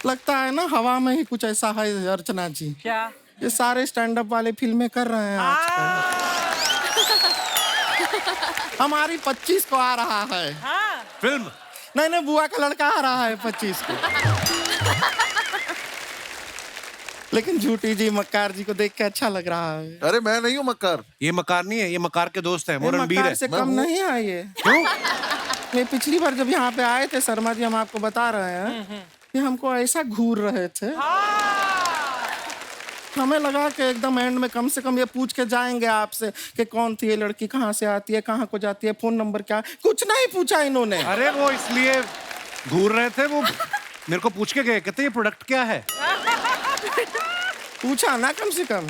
[SPEAKER 12] लगता है ना हवा में ही कुछ ऐसा है अर्चना जी।
[SPEAKER 5] क्या?
[SPEAKER 12] ये सारे स्टैंड अप वाले फिल्में कर रहे हैं आजकल। हमारी 25 को आ रहा है
[SPEAKER 1] फिल्म।
[SPEAKER 12] नहीं, बुआ का लड़का आ रहा है 25 को। लेकिन झूठी जी मक्कार जी को देख के अच्छा लग रहा है।
[SPEAKER 3] अरे मैं नहीं हूँ मक्कार।
[SPEAKER 1] ये मक्कार नहीं है, ये मक्कार के दोस्त हैं, मोरनबीर है।
[SPEAKER 12] मक्कार से कम नहीं है ये।
[SPEAKER 1] क्यों?
[SPEAKER 12] ये पिछली बार जब यहाँ पे आए थे शर्मा जी, हम आपको बता रहे हैं कि हमको ऐसा घूर रहे थे, हमें लगा कि एकदम एंड में कम से कम ये पूछ के जाएंगे आपसे कि कौन थी ये लड़की, कहाँ से आती है, कहाँ को जाती है, फोन नंबर क्या। कुछ नहीं पूछा इन्होंने।
[SPEAKER 1] अरे वो इसलिए घूर रहे थे, वो मेरे को पूछ के गए, कहते ये प्रोडक्ट क्या है।
[SPEAKER 12] पूछा ना कम से कम।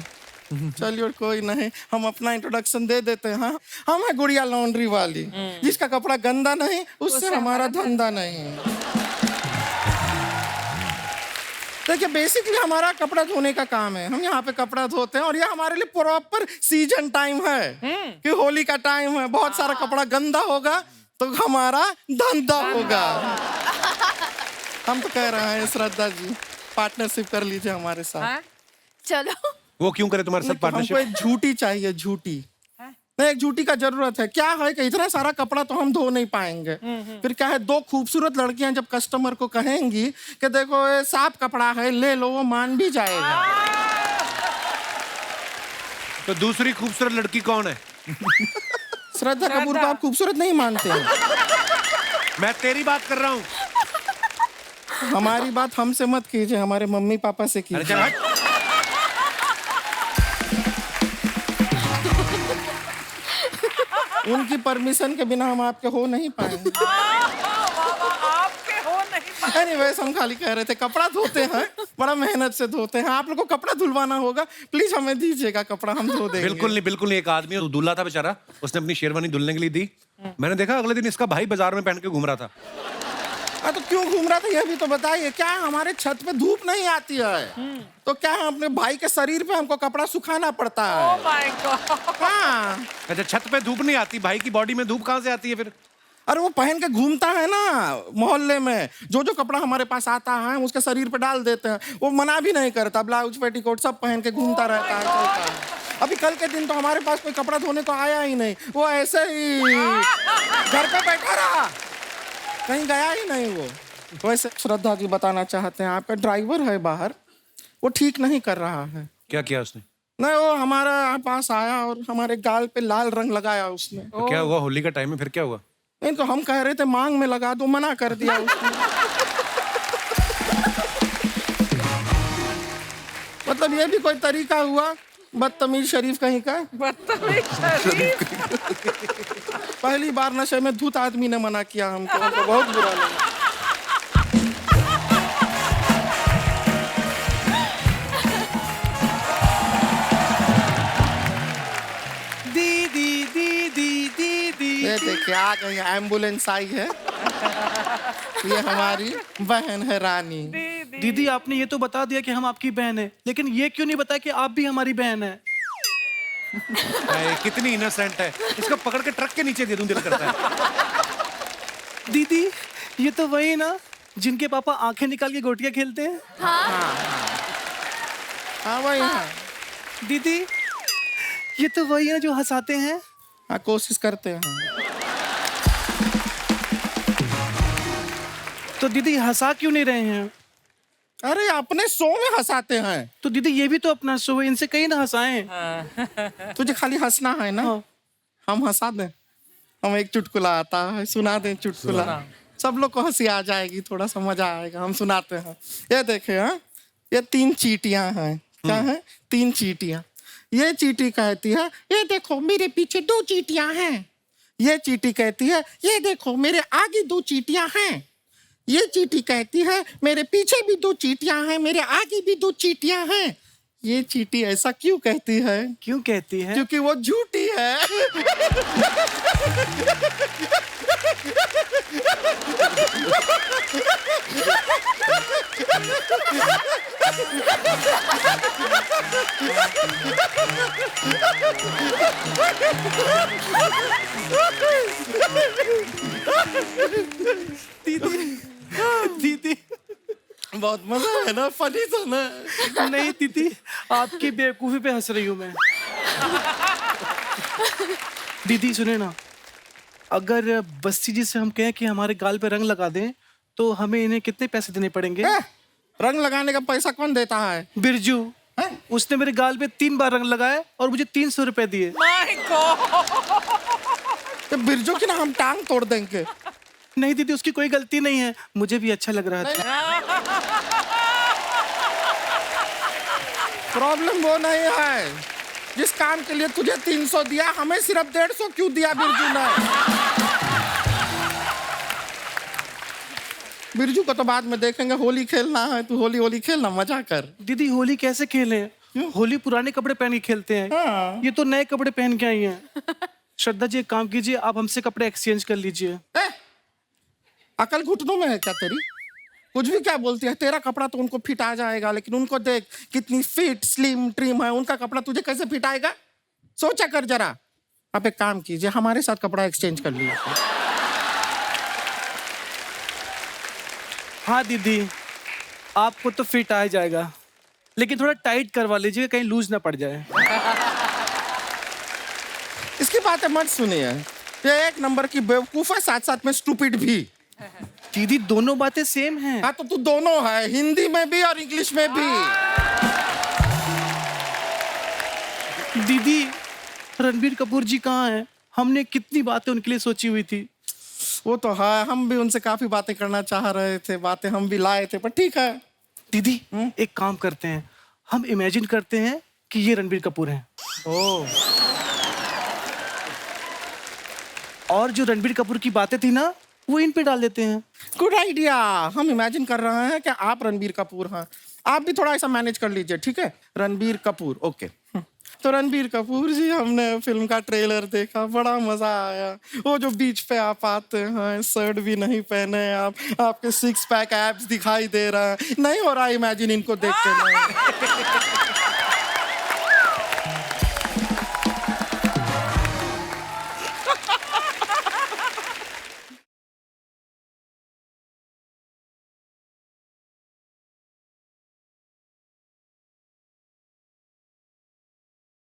[SPEAKER 12] चलिए कोई नहीं, हम अपना इंट्रोडक्शन दे देते हैं। हाँ, हम है गुड़िया लॉन्ड्री वाली, जिसका कपड़ा गंदा नहीं उससे हमारा धंधा नहीं। देखिए बेसिकली हमारा कपड़ा धोने का काम है, हम यहाँ पे कपड़ा धोते हैं, और ये हमारे लिए प्रॉपर सीजन टाइम है कि होली का टाइम है, बहुत सारा कपड़ा गंदा होगा तो हमारा धंधा होगा। हम तो कह रहे हैं श्रद्धा जी पार्टनरशिप कर लीजिए हमारे साथ।
[SPEAKER 8] चलो।
[SPEAKER 1] वो क्यों करे तुम्हारे साथ पार्टनरशिप?
[SPEAKER 12] हमको एक झूठी चाहिए, झूठी। नहीं, एक झूठी का जरूरत है। क्या है कि इतना सारा कपड़ा तो हम धो नहीं पाएंगे। फिर क्या है, 2 खूबसूरत लड़कियां जब कस्टमर को कहेंगी कि देखो ये साफ कपड़ा है, ले लो, वो मान भी जाएगा।
[SPEAKER 1] तो दूसरी खूबसूरत लड़की कौन है?
[SPEAKER 12] श्रद्धा कपूर को आप खूबसूरत नहीं मानते हैं?
[SPEAKER 1] मैं तेरी बात कर रहा हूँ।
[SPEAKER 12] हमारी बात हमसे मत कीजिए, हमारे मम्मी पापा से कीजिए। उनकी परमिशन के बिना हम आपके हो नहीं पाएंगे।
[SPEAKER 5] आपके हो नहीं
[SPEAKER 12] एनीवेज हम खाली कह रहे थे कपड़ा धोते हैं, बड़ा मेहनत से धोते हैं। आप लोग को कपड़ा धुलवाना होगा, प्लीज हमें दीजिएगा कपड़ा, हम धो देंगे।
[SPEAKER 1] बिल्कुल नहीं, बिल्कुल नहीं। एक आदमी दूल्हा था बेचारा, उसने अपनी शेरवानी धुलने के लिए दी। मैंने देखा अगले दिन इसका भाई बाजार में पहन के घूम रहा था।
[SPEAKER 12] तो क्यों घूम रहा था ये भी तो बताइए। क्या हमारे छत पे धूप नहीं आती है तो क्या अपने भाई के शरीर पे हमको कपड़ा सुखाना पड़ता है?
[SPEAKER 5] Oh my God.
[SPEAKER 12] हाँ।
[SPEAKER 1] अच्छा, छत पे धूप नहीं आती, भाई की बॉडी में धूप कहाँ से आती है फिर?
[SPEAKER 12] अरे वो पहन के घूमता है ना मोहल्ले में, जो जो कपड़ा हमारे पास आता है उसके शरीर पे डाल देते हैं। वो मना भी नहीं करता, ब्लाउज पेटीकोट सब पहन के घूमता रहता है, चलता है। अभी कल के दिन तो हमारे पास कोई कपड़ा धोने को आया ही नहीं, वो ऐसे ही घर पे बैठा रहा, कहीं गया ही नहीं वो। वैसे श्रद्धा जी बताना चाहते हैं, आपका ड्राइवर है बाहर, वो ठीक नहीं कर रहा है।
[SPEAKER 1] क्या किया उसने?
[SPEAKER 12] नहीं, वो हमारा पास आया और हमारे गाल पे लाल रंग लगाया उसने।
[SPEAKER 1] तो क्या हुआ? होली का टाइम है, फिर क्या हुआ?
[SPEAKER 12] नहीं तो हम कह रहे थे मांग में लगा दो, मना कर दिया उसने। मतलब ये भी कोई तरीका हुआ? बदतमीज शरीफ कहीं का।
[SPEAKER 5] बदतमीज शरीफ।
[SPEAKER 12] पहली बार नशे में धूत आदमी ने मना किया हमको बहुत बुरा लगा।
[SPEAKER 11] दीदी दीदी दीदी।
[SPEAKER 12] ये देखिए आ गई, एम्बुलेंस आई है। ये हमारी बहन है रानी।
[SPEAKER 11] दीदी आपने ये तो बता दिया कि हम आपकी बहन है, लेकिन ये क्यों नहीं बताया कि आप भी हमारी बहन है?
[SPEAKER 1] कितनी इनोसेंट है, इसको पकड़ के ट्रक के नीचे दे दूं दिल करता है।
[SPEAKER 11] दीदी ये तो वही ना जिनके पापा आंखें निकाल के गोटियां खेलते हैं?
[SPEAKER 12] हाँ वही है।
[SPEAKER 11] दीदी ये तो वही है जो हंसाते हैं?
[SPEAKER 12] हाँ कोशिश करते हैं।
[SPEAKER 11] तो दीदी हंसा क्यों नहीं रहे हैं?
[SPEAKER 12] अरे अपने शो में हंसाते हैं।
[SPEAKER 11] तो दीदी ये भी तो अपना शो है, इनसे कहीं ना हंसाएं।
[SPEAKER 12] तुझे खाली हंसना है ना? हम हंसा दें, हम एक चुटकुला आता है, सुना दें चुटकुला, सब लोग को हंसी आ जाएगी, थोड़ा सा मजा आएगा। हम सुनाते हैं। ये देखे हाँ, ये 3 चींटियां हैं। क्या है? 3 चींटियां। ये चींटी कहती है ये देखो मेरे पीछे 2 चींटियां हैं। ये चींटी कहती है ये देखो मेरे आगे 2 चींटियां हैं। ये चींटी कहती है मेरे पीछे भी 2 चींटियां हैं, मेरे आगे भी 2 चींटियां हैं। ये चींटी ऐसा क्यों कहती है?
[SPEAKER 11] क्यों कहती है?
[SPEAKER 12] क्योंकि वो झूठी है।
[SPEAKER 11] दीदी
[SPEAKER 12] बहुत मजा है ना, फनी था ना?
[SPEAKER 11] नहीं दीदी आपकी बेवकूफी पे हंस रही हूँ मैं। दीदी सुने ना, अगर बस्ती जी से हम कहें कि हमारे गाल पे रंग लगा दें तो हमें इन्हें कितने पैसे देने पड़ेंगे?
[SPEAKER 12] रंग लगाने का पैसा कौन देता है?
[SPEAKER 11] बिरजू, उसने मेरे गाल पे 3 बार रंग लगाया और मुझे 300 रुपए दिए।
[SPEAKER 5] My God.
[SPEAKER 12] तो बिरजू की ना हम टांग तोड़ देंगे।
[SPEAKER 11] नहीं दीदी उसकी कोई गलती नहीं है, मुझे भी अच्छा लग रहा था।
[SPEAKER 12] प्रॉब्लम वो नहीं है, जिस काम के लिए तुझे 300 दिया हमें सिर्फ 150 क्यों दिया बिरजू ने? बिरजू को तो बाद में देखेंगे, होली खेलना है, तू होली होली खेलना, मजा कर।
[SPEAKER 11] दीदी होली कैसे खेले? होली पुराने कपड़े पहन के खेलते हैं।
[SPEAKER 12] हाँ।
[SPEAKER 11] ये तो नए कपड़े पहन के आई हैं। श्रद्धा जी एक काम कीजिए, आप हमसे कपड़े एक्सचेंज कर लीजिए।
[SPEAKER 12] अकल घुटनों में है क्या तेरी? कुछ भी क्या बोलती है? तेरा कपड़ा तो उनको फिट आ जाएगा, लेकिन उनको देख कितनी फिट स्लिम ट्रिम है, उनका कपड़ा तुझे कैसे फिट आएगा? सोचा कर जरा। आप एक काम कीजिए, हमारे साथ कपड़ा एक्सचेंज कर लीजिए।
[SPEAKER 11] हाँ दीदी आपको तो फिट आ जाएगा, लेकिन थोड़ा टाइट करवा लीजिए, कहीं लूज ना पड़ जाए।
[SPEAKER 12] इसकी बातें मत सुनिए, ये एक नंबर की बेवकूफ है, साथ साथ में स्टूपिड भी।
[SPEAKER 11] दीदी दोनों बातें सेम हैं।
[SPEAKER 12] हाँ तो तू दोनों है, हिंदी में भी और इंग्लिश में भी।
[SPEAKER 11] दीदी रणबीर कपूर जी कहाँ हैं? हमने कितनी बातें उनके लिए सोची हुई थी।
[SPEAKER 12] वो तो है, हम भी उनसे काफी बातें करना चाह रहे थे, बातें हम भी लाए थे, पर ठीक है।
[SPEAKER 11] दीदी एक काम करते हैं, हम इमेजिन करते हैं कि ये रणबीर कपूर हैं।
[SPEAKER 12] ओह और जो रणबीर कपूर की बातें थी ना वो इन पे डाल देते हैं। Good idea. हम इमेजिन कर रहे हैं कि आप रणबीर कपूर हैं, आप भी थोड़ा ऐसा मैनेज कर लीजिए, ठीक है? रणबीर कपूर, ओके। तो रणबीर कपूर जी, हमने फिल्म का ट्रेलर देखा, बड़ा मजा आया। वो जो बीच पे आप आते हैं, शर्ट भी नहीं पहने आप, आपके 6 पैक एब्स दिखाई दे रहा है, नहीं हो रहा इमेजिन इनको देख के।